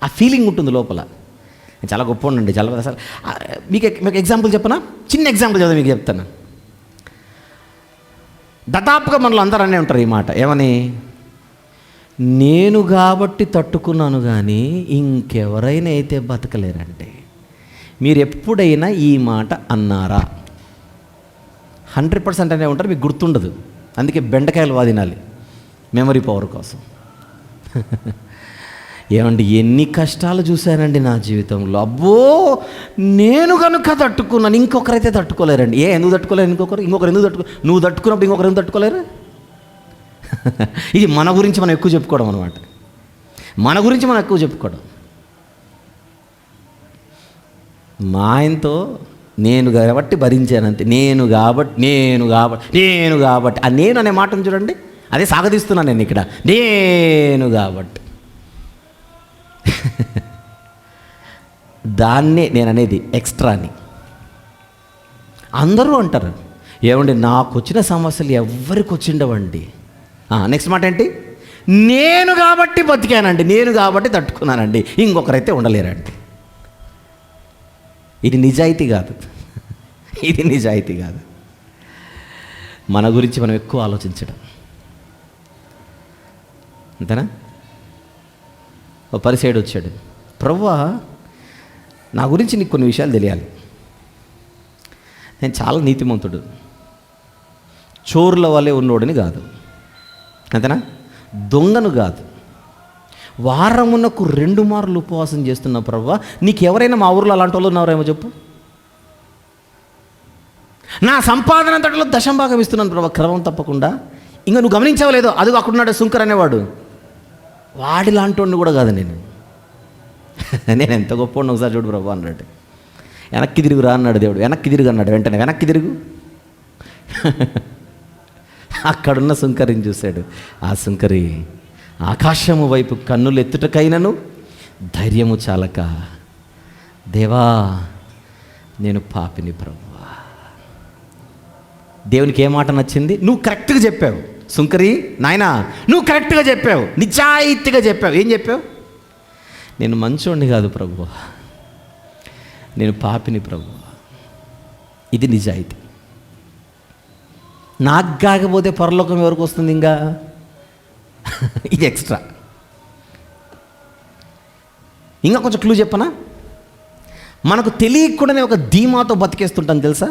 ఆ ఫీలింగ్ ఉంటుంది లోపల, నేను చాలా గొప్పోండి, చాలా అసలు. మీకు ఎగ్జాంపుల్ చెప్పనా? చిన్న ఎగ్జాంపుల్ చదివి మీకు చెప్తాను. దాదాపుగా మనలో అందరూ అనే ఉంటారు ఈ మాట, ఏమని? నేను కాబట్టి తట్టుకున్నాను కానీ ఇంకెవరైనా అయితే బతకలేరంటే. మీరు ఎప్పుడైనా ఈ మాట అన్నారా? 100% అనే ఉంటారు, మీకు గుర్తుండదు. అందుకే బెండకాయలు వాదినాలి మెమరీ పవర్ కోసం. ఏమండి, ఎన్ని కష్టాలు చూశానండి నా జీవితంలో. అబ్బో, నేను కనుక తట్టుకున్నాను, ఇంకొకరైతే తట్టుకోలేరండి. ఎందుకు తట్టుకోలేరు? ఇంకొకరు ఎందుకు నువ్వు తట్టుకున్నప్పుడు ఇంకొకరు ఎందుకు తట్టుకోలేరు? ఇది మన గురించి మనం ఎక్కువ చెప్పుకోవడం అనమాట. మన గురించి మనం ఎక్కువ చెప్పుకోవడం. మా ఆయనతో నేను కాబట్టి భరించానంతే, నేను కాబట్టి ఆ నేను అనే మాటను చూడండి, అదే సాగదీస్తున్నాను నేను ఇక్కడ, నేను కాబట్టి. దాన్నే నేను అనేది ఎక్స్ట్రా అని. అందరూ అంటారు, ఏమండి నాకు వచ్చిన సమస్యలు ఎవరికి వచ్చిండవండి. నెక్స్ట్ మాట ఏంటి? నేను కాబట్టి బతికానండి, నేను కాబట్టి తట్టుకున్నానండి, ఇంకొకరైతే ఉండలేరండి. ఇది నిజాయితీ కాదు, ఇది నిజాయితీ కాదు. మన గురించి మనం ఎక్కువ ఆలోచించడం, అంతేనా? ఓ పరిసైడు వచ్చాడు, ప్రభువా నా గురించి నీకు కొన్ని విషయాలు తెలియాలి, నేను చాలా నీతిమంతుడు, చోరుల వల్లే ఉన్నోడిని కాదు, అంతేనా, దొంగను కాదు, వారమునకు 2 మార్లు ఉపవాసం చేస్తున్నా ప్రభువా, నీకు ఎవరైనా మా ఊర్లో అలాంటి వాళ్ళు ఉన్నారేమో చెప్పు. నా సంపాదన అంతటిలో 10% ఇస్తున్నాను ప్రభువా, క్రమం తప్పకుండా. ఇంకా నువ్వు గమనించావు లేదో, అదిగో అక్కడున్నాడు శుంకర్ అనేవాడు, వాడి లాంటి వాడిని కూడా కాదు నేను ఎంత గొప్ప ఒకసారి చూడు ప్రభు అన్నట్టు. వెనక్కి తిరుగురా అన్నాడు దేవుడు. వెనక్కి తిరుగు అన్నాడు. వెంటనే వెనక్కి తిరుగు. అక్కడున్న సుంకరిని చూశాడు. ఆ సుంకరి ఆకాశము వైపు కన్నులు ఎత్తుటకైనను ధైర్యము చాలక, దేవా నేను పాపిని ప్రభువా. దేవునికి ఏ మాట నచ్చింది? నువ్వు కరెక్ట్గా చెప్పావు సుంకరి, నాయనా నువ్వు కరెక్ట్గా చెప్పావు, నిజాయితీగా చెప్పావు. ఏం చెప్పావు? నేను మంచోడిని కాదు ప్రభువా, నేను పాపిని ప్రభువా. ఇది నిజాయితీ. నాకు కాకపోతే పరలోకం ఎవరికి వస్తుంది? ఇంకా ఇది ఎక్స్ట్రా. ఇంకా కొంచెం క్లూ చెప్పనా? మనకు తెలియకుండానే ఒక ధీమాతో బతికేస్తుంటాను తెలుసా.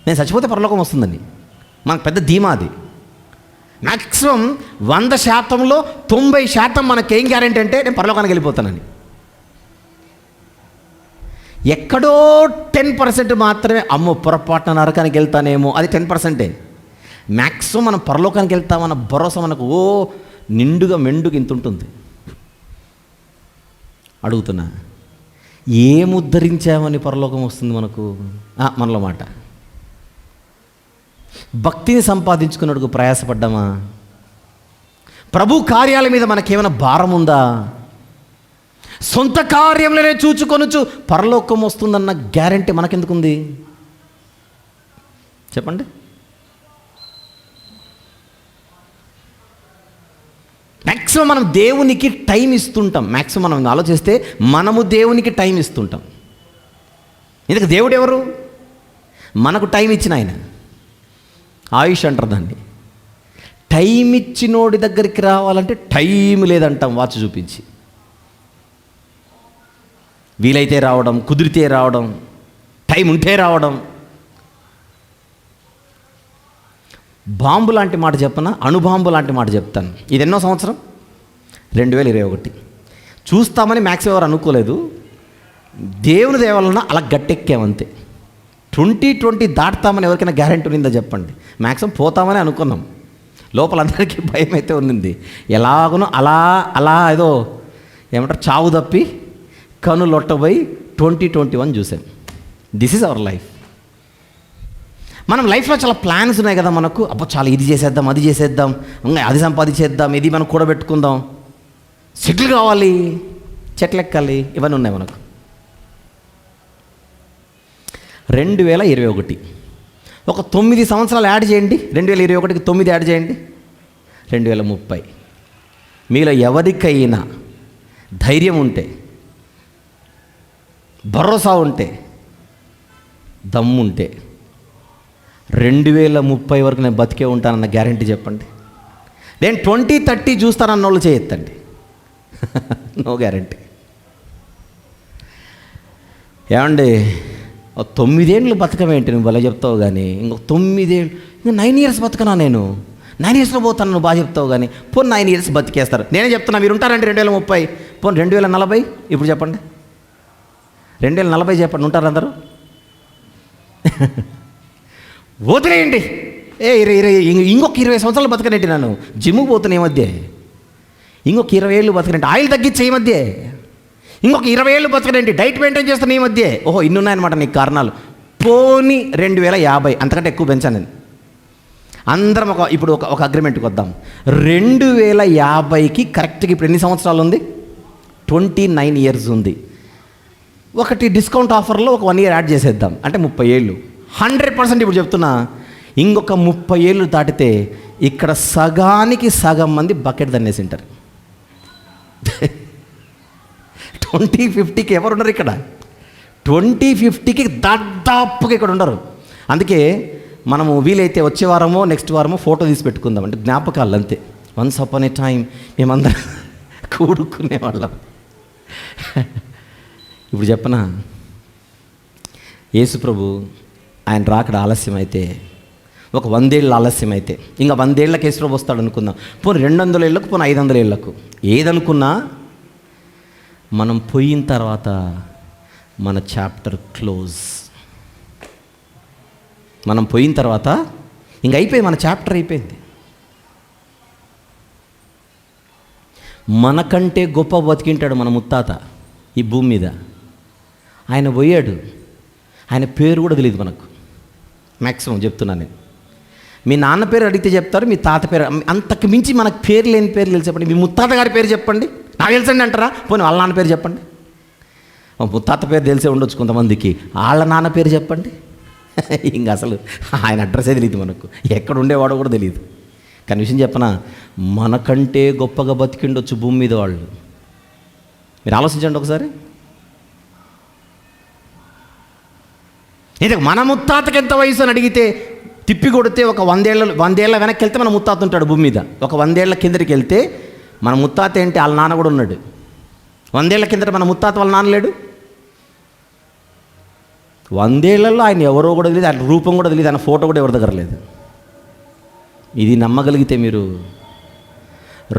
నేను చచ్చిపోతే పరలోకం వస్తుందని మనకు పెద్ద ధీమా అది. మ్యాక్సిమం 100%లో 90% మనకేం గ్యారెంటీ అంటే నేను పరలోకానికి వెళ్ళిపోతానని. ఎక్కడో 10% మాత్రమే అమ్మో పొరపాటున నరకానికి వెళ్తానేమో, అది 10%. మ్యాక్సిమం మనం పరలోకానికి వెళ్తామన్న భరోసా మనకు నిండుగా మెండుగా ఇంత ఉంటుంది. అడుగుతున్నా, ఏం ఉద్ధరించామని పరలోకం వస్తుంది మనకు? మనలో మాట భక్తిని సంపాదించుకున్నట్టుకు ప్రయాసపడ్డామా? ప్రభు కార్యాల మీద మనకేమైనా భారం ఉందా? సొంత కార్యంలోనే చూచుకొనుచు పరలోకం వస్తుందన్న గ్యారెంటీ మనకెందుకుంది చెప్పండి? మ్యాక్సిమం మనం దేవునికి టైం ఇస్తుంటాం. మ్యాక్సిమం మనం ఆలోచిస్తే మనము దేవునికి టైం ఇస్తుంటాం. ఎందుకు? దేవుడు ఎవరు? మనకు టైం ఇచ్చిన ఆయన. ఆయుష్ అంటారు దాన్ని. టైం ఇచ్చినోడి దగ్గరికి రావాలంటే టైం లేదంటాం వాచ్ చూపించి. వీలైతే రావడం, కుదిరితే రావడం, టైం ఉంటే రావడం. బాంబు లాంటి మాట చెప్పనా? అణుబాంబు లాంటి మాట చెప్తాను. ఇది ఎన్నో సంవత్సరం? 2021. చూస్తామని మ్యాక్సిమం ఎవరు అనుకోలేదు. దేవుని దేవాలన్న అలా గట్టెక్కామంతే. 2020 దాటుతామని ఎవరికైనా గ్యారెంటీ ఉందా చెప్పండి? మ్యాక్సిమం పోతామని అనుకున్నాం. లోపల అందరికీ భయం అయితే ఉంది. ఎలాగనో అలా అలా ఏదో ఏమంటారు, చావు తప్పి కను లొట్టబోయి 2021 చూసాం. This is our life. మనం లైఫ్లో చాలా ప్లాన్స్ ఉన్నాయి కదా మనకు. అబ్బో చాలా ఇది చేసేద్దాం, అది చేసేద్దాం, ఇంకా అది సంపాదించేద్దాం, ఇది మనం కూడబెట్టుకుందాం, సెటిల్ కావాలి, చెట్లు ఎక్కాలి, ఇవన్నీ ఉన్నాయి మనకు. 2021 ఒక 9 సంవత్సరాలు యాడ్ చేయండి. 2021కి 9 యాడ్ చేయండి, 2030. మీలో ఎవరికైనా ధైర్యం ఉంటే, భరోసా ఉంటే, దమ్ముంటే 2030 వరకు నేను బతికే ఉంటానన్న గ్యారెంటీ చెప్పండి. నేను 2030 చూస్తానన్న వాళ్ళు చేయొద్దండి. No guarantee. ఏమండి 9 ఏళ్ళు బతకమేంటి నువ్వు భలే చెప్తావు కానీ, ఇంకొక 9 ఏళ్ళు, ఇంకా 9 years బతకనా నేను? 9 yearsలో పోతాను నువ్వు బాగా చెప్తావు కానీ. పోనీ 9 years బతికేస్తారు. నేనే చెప్తున్నా, మీరు ఉంటారండి 2030. పోనీ 2040 ఇప్పుడు చెప్పండి. 2040 చెప్పండి, ఉంటారు అందరూ? వదిలేయండి. ఇంకొక 20 సంవత్సరాలు బతకనేంటి నన్ను? జిమ్కి పోతున్నా ఈ మధ్య. ఇంకొక 20 ఏళ్ళు బతకనేంటి? ఆయిల్ తగ్గించే ఈ మధ్య. ఇంకొక 20 ఏళ్ళు బతకనేంటి? డైట్ మెయింటైన్ చేస్తున్నా ఈ మధ్య. ఓహో ఇన్ని ఉన్నాయన్నమాట నీకు కారణాలు. పోనీ 2050, అంతకంటే ఎక్కువ పెంచాను నేను. అందరం ఇప్పుడు ఒక అగ్రిమెంట్కి వద్దాం. 2050కి కరెక్ట్గా ఇప్పుడు ఎన్ని సంవత్సరాలు ఉంది? 29 years ఉంది. ఒకటి డిస్కౌంట్ ఆఫర్లో ఒక 1 year యాడ్ చేసేద్దాం, అంటే 30 ఏళ్ళు. 100% ఇప్పుడు చెప్తున్నా, ఇంకొక 30 ఏళ్ళు దాటితే ఇక్కడ సగానికి సగం మంది బకెట్ దన్నేసి ఉంటారు. 2050కి ఎవరు ఉండరు ఇక్కడ. 2050కి దాదాపుగా ఇక్కడ ఉండరు. అందుకే మనము వీలైతే వచ్చే వారమో నెక్స్ట్ వారమో ఫోటో తీసి పెట్టుకుందాం, అంటే జ్ఞాపకాలు అంతే. వన్స్ అపాన్ ఏ టైం మేమందరం కూడుకునేవాళ్ళం. ఇప్పుడు చెప్పనా, యేసు ప్రభు ఆయన రాకడ ఆలస్యం అయితే, ఒక 100 ఏళ్ళు ఆలస్యం అయితే, ఇంకా 100 ఏళ్ళకి యేసు ప్రభు వస్తాడు అనుకుందాం. పోనీ 200 ఏళ్ళకు, పోనీ 500 ఏళ్ళకు, ఏదనుకున్నా మనం పోయిన తర్వాత మన చాప్టర్ క్లోజ్. మనం పోయిన తర్వాత ఇంక అయిపోయింది, మన చాప్టర్ అయిపోయింది. మనకంటే గొప్ప బతికింటాడు మన ముత్తాత ఈ భూమి మీద. ఆయన పోయాడు, ఆయన పేరు కూడా తెలియదు మనకు. మ్యాక్సిమం చెప్తున్నాను నేను. మీ నాన్న పేరు అడిగితే చెప్తారు, మీ తాత పేరు. అంతకు మించి మనకు పేరు లేని పేర్లు తెలిసి చెప్పండి. మీ ముత్తాత గారి పేరు చెప్పండి, నాకు తెలుసండి అంటారా? పోనీ వాళ్ళ నాన్న పేరు చెప్పండి. ముత్తాత పేరు తెలిసే ఉండొచ్చు కొంతమందికి, వాళ్ళ నాన్న పేరు చెప్పండి. ఇంక అసలు ఆయన అడ్రస్సే తెలియదు మనకు, ఎక్కడ ఉండేవాడో కూడా తెలియదు. కానీ విషయం చెప్పనా, మనకంటే గొప్పగా బతికిండొచ్చు భూమి మీద వాళ్ళు. మీరు ఆలోచించండి ఒకసారి. ఇది మన ముత్తాతకి ఎంత వయసు అని అడిగితే తిప్పి కొడితే ఒక 100 ఏళ్ళ వెనక్కి వెళ్తే మన ముత్తాత ఉంటాడు భూమి మీద. ఒక 100 ఏళ్ళ కిందకి వెళ్తే మన ముత్తాత ఏంటి, వాళ్ళ నాన్న కూడా ఉన్నాడు. 100 ఏళ్ళ కిందట మన ముత్తాత వాళ్ళ నాన్న లేడు. 100 ఏళ్లలో ఆయన ఎవరో కూడా తెలియదు, ఆయన రూపం కూడా తెలియదు, ఆయన ఫోటో కూడా ఎవరి దగ్గర లేదు. ఇది నమ్మగలిగితే మీరు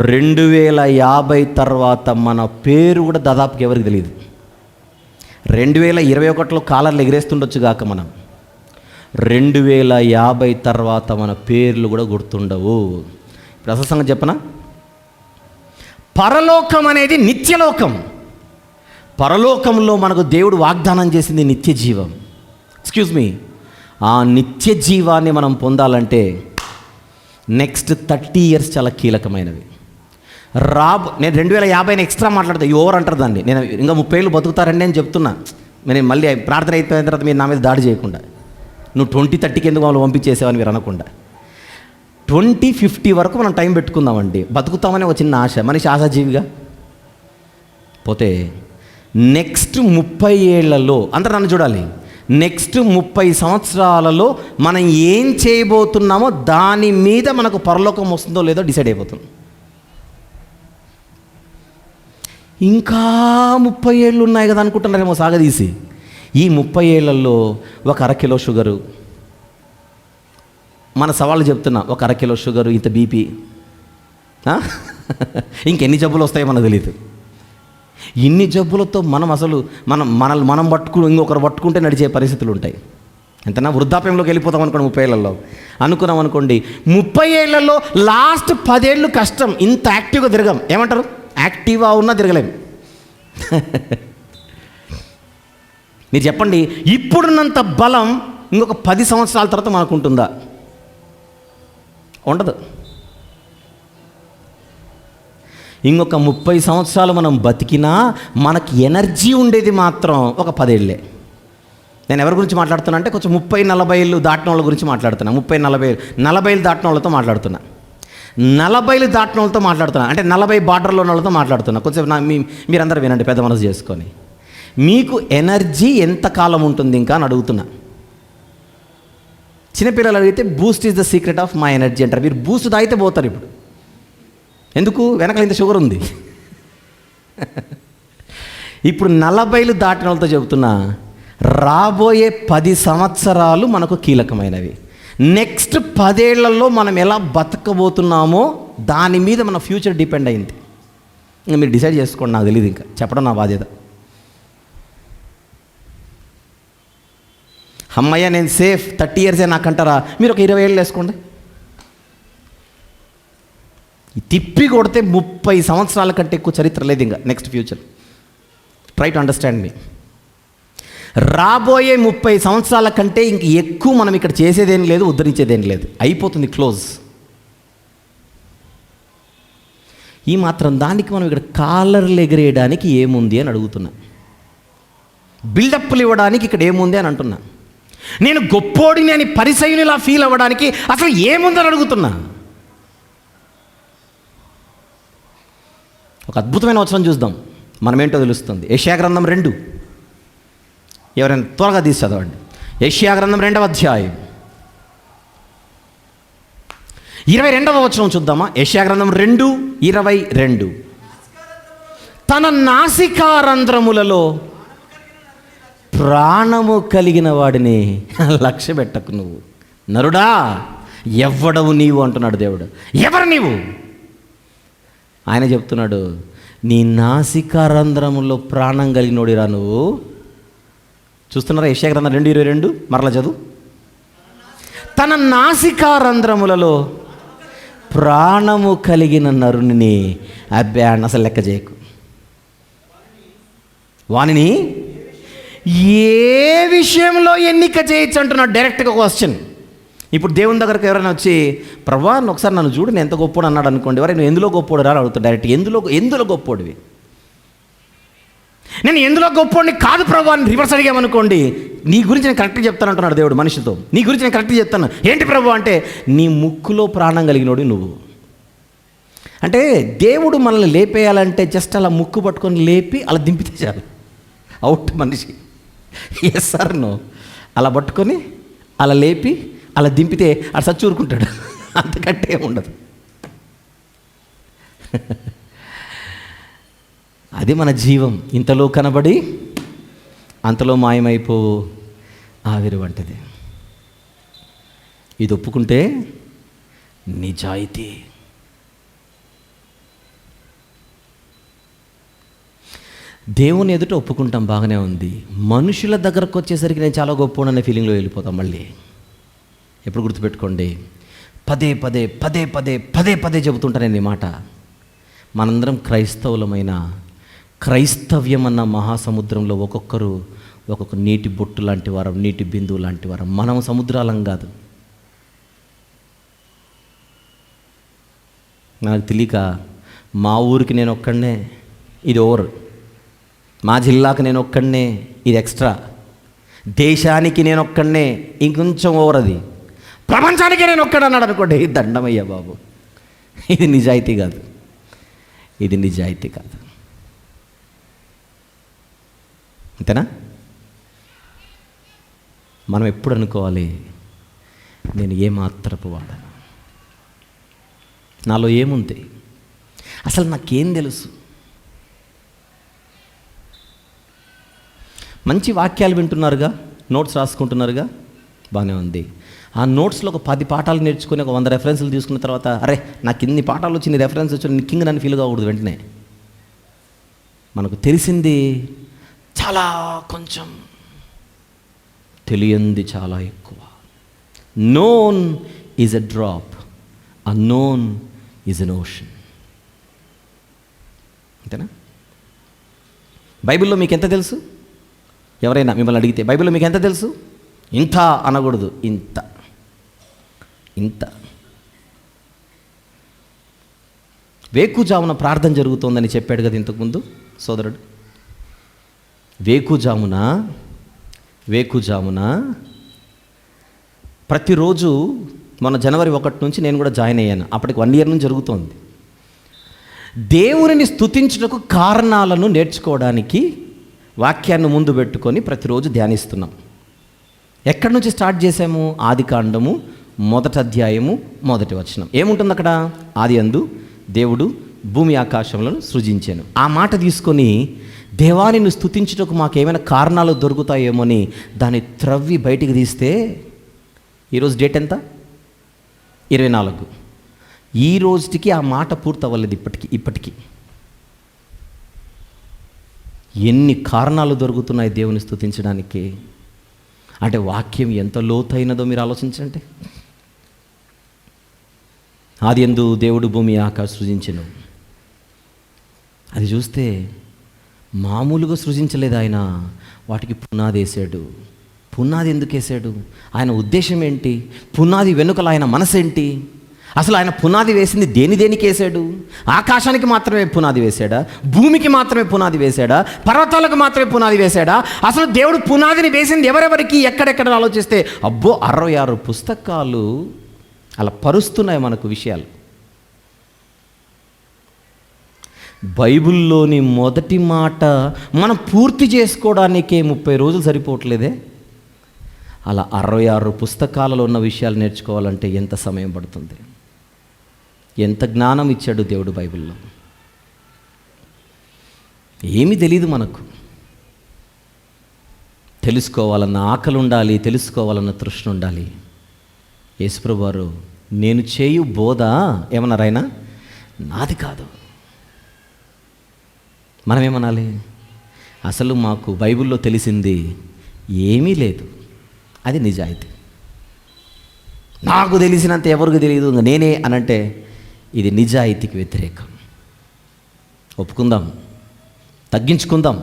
2050 తర్వాత మన పేరు కూడా దాదాపుకి ఎవరికి తెలియదు. 2021లో కాలర్లు ఎగిరేస్తుండొచ్చు కాక మనం 2050 తర్వాత మన పేర్లు కూడా గుర్తుండవు. ఇప్పుడు అసలు సంగతి చెప్పనా, పరలోకం అనేది నిత్యలోకం. పరలోకంలో మనకు దేవుడు వాగ్దానం చేసింది నిత్య జీవం. ఎక్స్క్యూజ్ మీ, ఆ నిత్య జీవాన్ని మనం పొందాలంటే నెక్స్ట్ 30 ఇయర్స్ చాలా కీలకమైనవి. నేను 2050 ఎక్స్ట్రా మాట్లాడతా, ఈ ఓవర్ అంటారు దాన్ని. నేను ఇంకా 30 ఏళ్ళు బతుకుతారండి అని చెప్తున్నా. నేను మళ్ళీ ప్రార్థన అయిపోయిన తర్వాత మీరు నా మీద దాడి చేయకుండా, నువ్వు 2030కి ఎందుకు వాళ్ళు పంపించేసావని మీరు అనకుండా, 2050 వరకు మనం టైం పెట్టుకుందామండి. బతుకుతామని ఒక చిన్న ఆశ, మనిషి ఆశాజీవిగా. పోతే నెక్స్ట్ 30 ఏళ్లలో, అందరూ నన్ను చూడాలి, నెక్స్ట్ 30 సంవత్సరాలలో మనం ఏం చేయబోతున్నామో దాని మీద మనకు పరలోకం వస్తుందో లేదో డిసైడ్ అయిపోతుంది. ఇంకా 30 ఏళ్ళు ఉన్నాయి కదా అనుకుంటున్నారేమో సాగదీసి. ఈ 30 ఏళ్లలో ఒక 1/2 కిలో షుగరు, మన సవాళ్ళు చెప్తున్నా, ఒక 1/2 కిలో షుగరు, ఇంత బీపీ, ఇంకెన్ని జబ్బులు వస్తాయో మనకు తెలియదు. ఇన్ని జబ్బులతో మనం అసలు మనం ఇంకొకరు పట్టుకుంటే నడిచే పరిస్థితులు ఉంటాయి. ఎంతనా వృద్ధాప్యంలోకి వెళ్ళిపోతాం అనుకోండి 30 ఏళ్లలో అనుకున్నాం అనుకోండి. 30 ఏళ్లలో లాస్ట్ 10 ఏళ్ళు కష్టం, ఇంత యాక్టివ్గా తిరగం. ఏమంటారు, యాక్టివ్గా ఉన్నా తిరగలేము. మీరు చెప్పండి, ఇప్పుడున్నంత బలం ఇంకొక 10 సంవత్సరాల తర్వాత మనకు ఉంటుందా? ఉండదు. ఇంకొక 30 సంవత్సరాలు మనం బతికినా మనకి ఎనర్జీ ఉండేది మాత్రం ఒక 10 ఏళ్ళే. నేను ఎవరి గురించి మాట్లాడుతున్నా అంటే కొంచెం 30-40 ఏళ్ళు దాటిన వాళ్ళ గురించి మాట్లాడుతున్నా. 30-40 ఏళ్ళు దాటిన వాళ్ళతో మాట్లాడుతున్నా. 40 ఏళ్ళు దాటిన వాళ్ళతో మాట్లాడుతున్నా అంటే 40 బార్డర్లో ఉన్న వాళ్ళతో మాట్లాడుతున్నా. కొంచెం మీరందరూ వినండి, పెద్ద మనసు చేసుకొని. మీకు ఎనర్జీ ఎంతకాలం ఉంటుంది ఇంకా అని అడుగుతున్నా. చిన్నపిల్లలు అడిగితే Boost is the secret of my energy అంటారు. మీరు బూస్ట్ తాగితే పోతారు. ఇప్పుడు ఎందుకు, వెనకాల ఇంత షుగర్ ఉంది. ఇప్పుడు 40 ఏళ్ళు దాటిన వాళ్ళతో చెబుతున్నా, రాబోయే 10 సంవత్సరాలు మనకు కీలకమైనవి. నెక్స్ట్ 10 ఏళ్లలో మనం ఎలా బతకబోతున్నామో దాని మీద మన ఫ్యూచర్ డిపెండ్ అయింది. ఇంకా మీరు డిసైడ్ చేసుకోండి, నాకు తెలియదు, ఇంకా చెప్పడం నా బాధ్యత. అమ్మయ్య నేను సేఫ్ 30 ఇయర్సే నాకంటారా? మీరు ఒక 20 ఏళ్ళు వేసుకోండి. తిప్పి కొడితే 30 సంవత్సరాల కంటే ఎక్కువ చరిత్ర లేదు ఇంకా next future. Try to understand me. రాబోయే 30 సంవత్సరాల కంటే ఇంక ఎక్కువ మనం ఇక్కడ చేసేదేం లేదు, ఉద్ధరించేదేం లేదు, అయిపోతుంది, క్లోజ్. ఈ మాత్రం దానికి మనం ఇక్కడ కాలర్లు ఎగిరేయడానికి ఏముంది అని అడుగుతున్నా. బిల్డప్లు ఇవ్వడానికి ఇక్కడ ఏముంది అని అంటున్నా. నేను గొప్పోడిని అని పరిసయునిలా ఫీల్ అవ్వడానికి అసలు ఏముందని అడుగుతున్నా. ఒక అద్భుతమైన వచనం చూద్దాం, మనమేంటో తెలుస్తుంది. యెషయా గ్రంథం 2, ఎవరైనా త్వరగా తీసి చదవండి. యెషయా గ్రంథం 2వ అధ్యాయం 22వ వచనం చూద్దామా. యెషయా గ్రంథం 2:22. తన నాసికారంధ్రములలో ప్రాణము కలిగిన వాడిని లక్ష్య పెట్టకు నువ్వు. నరుడా, ఎవ్వడవు నీవు అంటున్నాడు దేవుడు. ఎవరు నీవు? ఆయన చెప్తున్నాడు, నీ నాసికారంధ్రములో ప్రాణం కలిగినోడిరా నువ్వు. చూస్తున్నారా యెషయా గ్రంథం 2:22? మరలా చదువు. తన నాసికారంధ్రములలో ప్రాణము కలిగిన నరుని అబ్బే అసలు లెక్క చేయకు. వానిని ఏ విషయంలో ఎన్నిక చేయొచ్చు అంటున్నాడు డైరెక్ట్గా క్వశ్చన్. ఇప్పుడు దేవుని దగ్గరకు ఎవరైనా వచ్చి ప్రభా ఒకసారి నన్ను చూడు నేను ఎంత గొప్పోడు అన్నాడు అనుకోండి, ఎవరైనా నువ్వు ఎందులో గొప్పోడు రా అడుగుతాడు డైరెక్ట్. ఎందులో గొప్పోడివి? నేను ఎందులో గొప్పోడిని కాదు ప్రభా అని రివర్స్ అడిగామనుకోండి, నీ గురించి నేను కరెక్ట్గా చెప్తానంటున్నాడు దేవుడు మనిషితో. నీ గురించి నేను కరెక్ట్గా చెప్తాను. ఏంటి ప్రభు అంటే, నీ ముక్కులో ప్రాణం కలిగినోడు నువ్వు. అంటే దేవుడు మనల్ని లేపేయాలంటే జస్ట్ అలా ముక్కు పట్టుకొని లేపి అలా దింపితే చాలు, అవుట్ మనిషి. ఎస్ సార్ నో, అలా పట్టుకొని అలా లేపి అలా దింపితే అలా సచ్చూరుకుంటాడు, అంతకంటే ఉండదు. అది మన జీవం, ఇంతలో కనబడి అంతలో మాయమైపో ఆవిరి వంటిది. ఇది ఒప్పుకుంటే నిజాయితీ. దేవుని ఎదుట ఒప్పుకుంటాం, బాగానే ఉంది. మనుషుల దగ్గరకు వచ్చేసరికి నేను చాలా గొప్ప ఫీలింగ్లో వెళ్ళిపోతాం. మళ్ళీ ఎప్పుడు గుర్తుపెట్టుకోండి, పదే పదే పదే పదే పదే పదే చెబుతుంటాను నేను ఈ మాట. మనందరం క్రైస్తవులమైన క్రైస్తవ్యం అన్న మహాసముద్రంలో ఒక్కొక్కరు ఒక్కొక్క నీటి బొట్టు లాంటి వారం, నీటి బిందువు లాంటి వారం. మనం సముద్రాలం కాదు. నాకు తెలియక మా ఊరికి నేను ఒక్కడనే, ఇది ఓవర్. మా జిల్లాకు నేను ఒక్కడనే, ఇది ఎక్స్ట్రా. దేశానికి నేను ఒక్కడనే, ఇంకొంచెం ఓవర్. అది ప్రపంచానికి నేను ఒక్కడన్నాడు అనుకోండి, దండమయ్యా బాబు. ఇది నిజాయితీ కాదు, ఇది నిజాయితీ కాదు. అంతేనా? మనం ఎప్పుడు అనుకోవాలి, నేను ఏమాత్రపు వాడను, నాలో ఏముంది, అసలు నాకేం తెలుసు. మంచి వాక్యాలు వింటున్నారుగా, నోట్స్ రాసుకుంటున్నారుగా, బాగానే ఉంది. ఆ నోట్స్లో ఒక 10 పాఠాలు నేర్చుకుని ఒక 100 రెఫరెన్స్లు తీసుకున్న తర్వాత, అరే నాకు ఇన్ని పాఠాలు వచ్చి నీ రెఫరెన్స్ వచ్చి నీ కింగ్ నన్ను ఫీల్ కాకూడదు. వెంటనే మనకు తెలిసింది చాలా కొంచెం, తెలియంది చాలా ఎక్కువ. Known is a drop, unknown is N ocean. అంతేనా? బైబిల్లో మీకు ఎంత తెలుసు? ఎవరైనా మిమ్మల్ని అడిగితే బైబిల్లో మీకు ఎంత తెలుసు? ఇంత అనకూడదు, ఇంత ఇంత. వేకుజామున ప్రార్థన జరుగుతోందని చెప్పాడు కదా ఇంతకుముందు సోదరుడు. వేకుజామున ప్రతిరోజు మొన్న జనవరి 1 నుంచి నేను కూడా జాయిన్ అయ్యాను. అప్పటికి 1 ఇయర్ నుంచి జరుగుతోంది. దేవునిని స్తుతించుటకు కారణాలను నేర్చుకోవడానికి వాక్యాన్ని ముందు పెట్టుకొని ప్రతిరోజు ధ్యానిస్తున్నాం. ఎక్కడి నుంచి స్టార్ట్ చేసాము? ఆదికాండము 1వ అధ్యాయము 1వ వచనం. ఏముంటుంది అక్కడ? ఆదియందు దేవుడు భూమి ఆకాశములను సృజించాను. ఆ మాట తీసుకొని దేవానిని స్తుతించుటకు మాకేమైనా కారణాలు దొరుకుతాయేమో అని దాన్ని త్రవ్వి బయటికి తీస్తే, ఈరోజు డేట్ ఎంత? 24. ఈ రోజుకి ఆ మాట పూర్తవ్వలేదు. ఇప్పటికీ ఎన్ని కారణాలు దొరుకుతున్నాయి దేవుని స్తుతించడానికి. అంటే వాక్యం ఎంత లోతైనదో మీరు ఆలోచించండి. ఆదియందు దేవుడు భూమి ఆకాశం సృజించెను. అది చూస్తే మామూలుగా సృజించలేదు ఆయన, వాటికి పునాది వేసాడు. పునాది ఎందుకు వేసాడు? ఆయన ఉద్దేశం ఏంటి? పునాది వెనుకల ఆయన మనసేంటి? అసలు ఆయన పునాది వేసింది దేనికి వేసాడు? ఆకాశానికి మాత్రమే పునాది వేశాడా? భూమికి మాత్రమే పునాది వేశాడా? పర్వతాలకు మాత్రమే పునాది వేశాడా? అసలు దేవుడు పునాదిని వేసింది ఎవరెవరికి, ఎక్కడెక్కడ ఆలోచిస్తే అబ్బో 66 పుస్తకాలు అలా పరుస్తున్నాయి మనకు విషయాలు. బైబిల్లోని మొదటి మాట మనం పూర్తి చేసుకోవడానికే 30 రోజులు సరిపోవట్లేదే. అలా 66 పుస్తకాలలో ఉన్న విషయాలు నేర్చుకోవాలంటే ఎంత సమయం పడుతుంది? ఎంత జ్ఞానం ఇచ్చాడు దేవుడు బైబిల్లో. ఏమీ తెలీదు మనకు. తెలుసుకోవాలన్న ఆకలి ఉండాలి, తెలుసుకోవాలన్న తృష్ణ ఉండాలి. యేసుప్రభువు వారు నేను చేయు బోధ ఏమన్నారాయన? నాది కాదు. మనమేమనాలి? అసలు మాకు బైబిల్లో తెలిసింది ఏమీ లేదు. అది నిజాయితీ. నాకు తెలిసినంత ఎవరికి తెలియదు నేనే అనంటే ఇది నిజాయితీకి వ్యతిరేకం. ఒప్పుకుందాం, తగ్గించుకుందాం.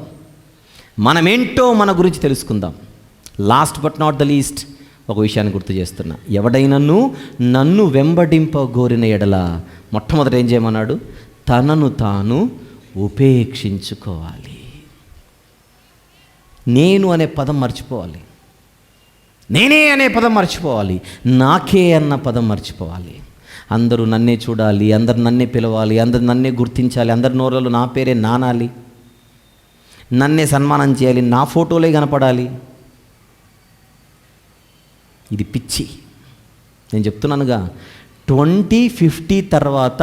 మనమేంటో మన గురించి తెలుసుకుందాం. Last but not the least ఒక విషయాన్ని గుర్తు చేస్తున్నా. ఎవడైనను నన్ను వెంబడింపగోరిన ఎడల మొట్టమొదట ఏం చేయమన్నాడు? తనను తాను ఉపేక్షించుకోవాలి. నేను అనే పదం మర్చిపోవాలి. నేనే అనే పదం మర్చిపోవాలి. నాకే అన్న పదం మర్చిపోవాలి. అందరూ నన్నే చూడాలి, అందరు నన్నే పిలవాలి, అందరు నన్నే గుర్తించాలి, అందరి నోళ్ళలో నా పేరే నానాలి, నన్నే సన్మానం చేయాలి, నా ఫోటోలే కనపడాలి. ఇది పిచ్చి. నేను చెప్తున్నానుగా, 2050 తర్వాత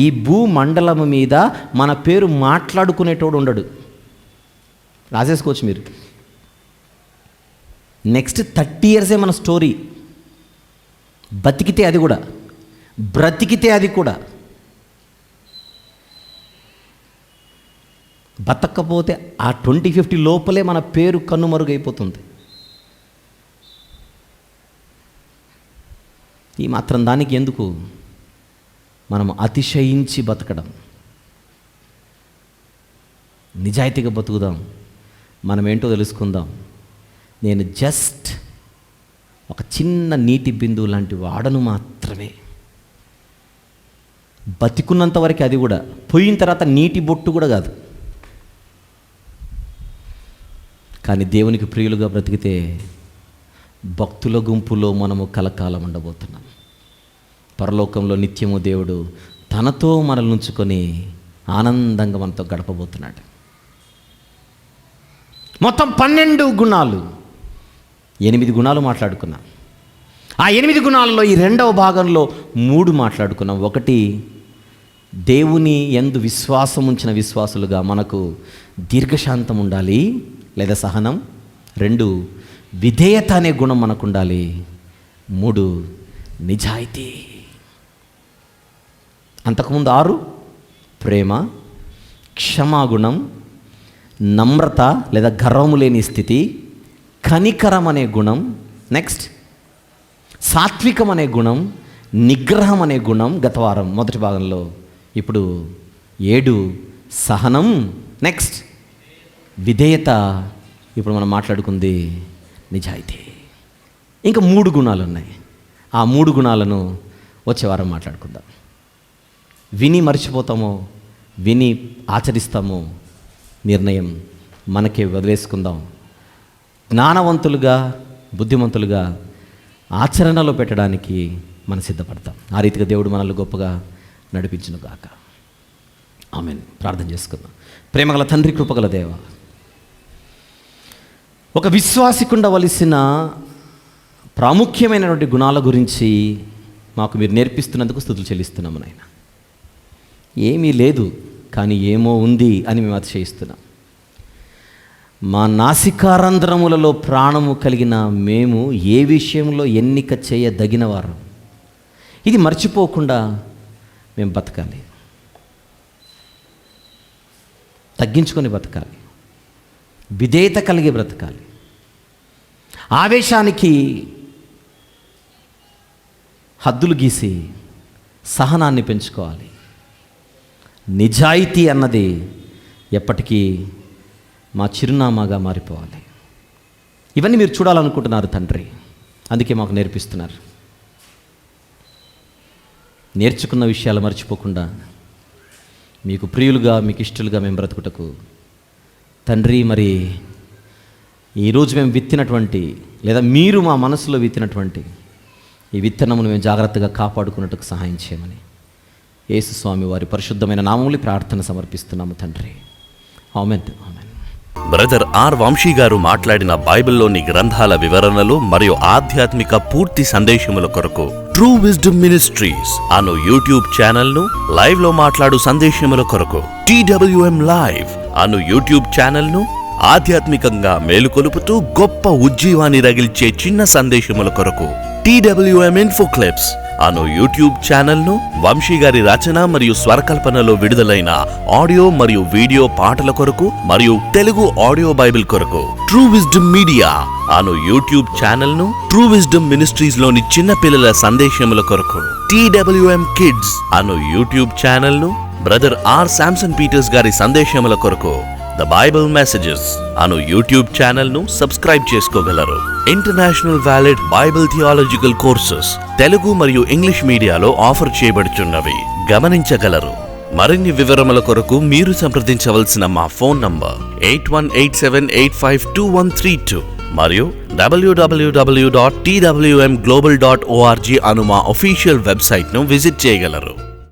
ఈ భూమండలం మీద మన పేరు మాట్లాడుకునేటోడు ఉండడు. రాసేసుకోవచ్చు మీరు. నెక్స్ట్ 30 years మన స్టోరీ. బతికితే అది కూడా, బ్రతికితే అది కూడా. బతకపోతే ఆ 2050 లోపలే మన పేరు కన్నుమరుగైపోతుంది. ఈ మాత్రం దానికి ఎందుకు మనం అతిశయించి బతకడం? నిజాయితీగా బతుకుదాం. మనం ఏంటో తెలుసుకుందాం. నేను జస్ట్ ఒక చిన్న నీటి బిందువు లాంటి వాడను మాత్రమే. బతికున్నంత వరకు అది కూడా, పోయిన తర్వాత నీటి బొట్టు కూడా కాదు. కానీ దేవునికి ప్రియులుగా బ్రతికితే భక్తుల గుంపులో మనము కలకాలం ఉండబోతున్నాం. పరలోకంలో నిత్యము దేవుడు తనతో మనల్ని ఉంచుకొని ఆనందంగా మనతో గడపబోతున్నాడు. మొత్తం 12 గుణాలు, 8 గుణాలు మాట్లాడుకున్నాం. ఆ 8 గుణాలలో ఈ 2వ భాగంలో 3 మాట్లాడుకున్నాం. ఒకటి, దేవుని యందు విశ్వాసం ఉంచిన విశ్వాసులుగా మనకు దీర్ఘశాంతం ఉండాలి లేదా సహనం. 2, విధేయత అనే గుణం మనకు ఉండాలి. 3, నిజాయితీ. అంతకుముందు 6, ప్రేమ, క్షమాగుణం, నమ్రత లేదా గర్వము లేని స్థితి, కనికరం అనే గుణం, నెక్స్ట్ సాత్వికం అనే గుణం, నిగ్రహం అనే గుణం గత వారం మొదటి భాగంలో. ఇప్పుడు 7, సహనం, నెక్స్ట్ విధేయత. ఇప్పుడు మనం మాట్లాడుకుంది నిజాయితీ. ఇంకా 3 గుణాలు ఉన్నాయి. ఆ 3 గుణాలను వచ్చే వారం మాట్లాడుకుందాం. విని మర్చిపోతామో, విని ఆచరిస్తామో నిర్ణయం మనకే వదిలేసుకుందాం. జ్ఞానవంతులుగా, బుద్ధిమంతులుగా ఆచరణలో పెట్టడానికి మనం సిద్ధపడతాం. ఆ రీతిగా దేవుడు మనల్ని గొప్పగా నడిపించును గాక. ఆమేన్. ప్రార్థన చేసుకుందాం. ప్రేమగల తండ్రి, కృపగల దేవ, ఒక విశ్వాసికి ఉండవలసిన ప్రాముఖ్యమైనటువంటి గుణాల గురించి మాకు మీరు నేర్పిస్తున్నందుకు స్తుతులు చెల్లిస్తున్నాము నాయన. ఏమీ లేదు కానీ ఏమో ఉంది అని మేము అతిశయిస్తున్నాం. మా నాసికారంధ్రములలో ప్రాణము కలిగిన మేము ఏ విషయంలో ఎన్నిక చేయదగిన వారు, ఇది మర్చిపోకుండా మేము బతకాలి. తగ్గించుకొని బతకాలి. విధేయత కలిగి బ్రతకాలి. ఆవేశానికి హద్దులు గీసి సహనాన్ని పెంచుకోవాలి. నిజాయితీ అన్నది ఎప్పటికీ మా చిరునామాగా మారిపోవాలి. ఇవన్నీ మీరు చూడాలనుకుంటున్నారు తండ్రి, అందుకే మాకు నేర్పిస్తున్నారు. నేర్చుకున్న విషయాలు మర్చిపోకుండా మీకు ప్రియులుగా, మీకు ఇష్టలుగా మేము బ్రతుకుటకు తండ్రి, మరి ఈరోజు మేము విత్తినటువంటి లేదా మీరు మా మనసులో విత్తినటువంటి ఈ విత్తనమును మేము జాగ్రత్తగా కాపాడుకున్నట్టుకు సహాయం చేయమని యేసు స్వామి వారి పరిశుద్ధమైన నామములో ప్రార్థన సమర్పిస్తున్నాము తండ్రి. ఆమేన్. ఆమేన్. బ్రదర్ ఆర్ వంశీ గారు మాట్లాడిన బైబిల్లోని గ్రంథాల వివరణలు మరియు ఆధ్యాత్మిక పూర్తి సందేశముల కొరకు ట్రూ విజ్డమ్ మినిస్ట్రీస్ అను యూట్యూబ్ ఛానల్ ను, లైవ్ లో మాట్లాడు సందేశముల కొరకు TWM లైవ్ అను యూట్యూబ్ ఛానల్ ను, ఆధ్యాత్మికంగా మేలుకొలుపుతూ గొప్ప ఉజ్జీవాన్ని రగిల్చే చిన్న సందేశముల కొరకు TWM ఇన్ఫోక్లిప్స్ అను యూట్యూబ్ ఛానల్ ను, వంశీ గారి రచన మరియు స్వరకల్పనలో విడుదలైన ఆడియో మరియు వీడియో పాటల కొరకు మరియు తెలుగు ఆడియో బైబిల్ కొరకు ట్రూ విజ్డమ్ మీడియా అను యూట్యూబ్ ఛానల్ ను, ట్రూ విజ్డమ్ మినిస్ట్రీస్ లోని చిన్న పిల్లల సందేశముల కొరకు TWM కిడ్స్ అను యూట్యూబ్ ఛానల్ ను, బ్రదర్ ఆర్ శాంసన్ పీటర్స్ గారి సందేశముల కొరకు the Bible messages Anu YouTube channel ను సబ్స్క్రైబ్ చేసుకోగలరు. International valid Bible theological courses Telugu మరియు ఇంగ్లీష్ మీడియాలో ఆఫర్ చేయబడుచున్నవి గమనించగలరు. మరిన్ని వివరముల కొరకు మీరు సంప్రదించవలసిన మా ఫోన్ నంబర్ 8187852132 మరియు www.twmglobal.org అను మా అఫీషియల్ వెబ్సైట్ను విజిట్ చేయగలరు.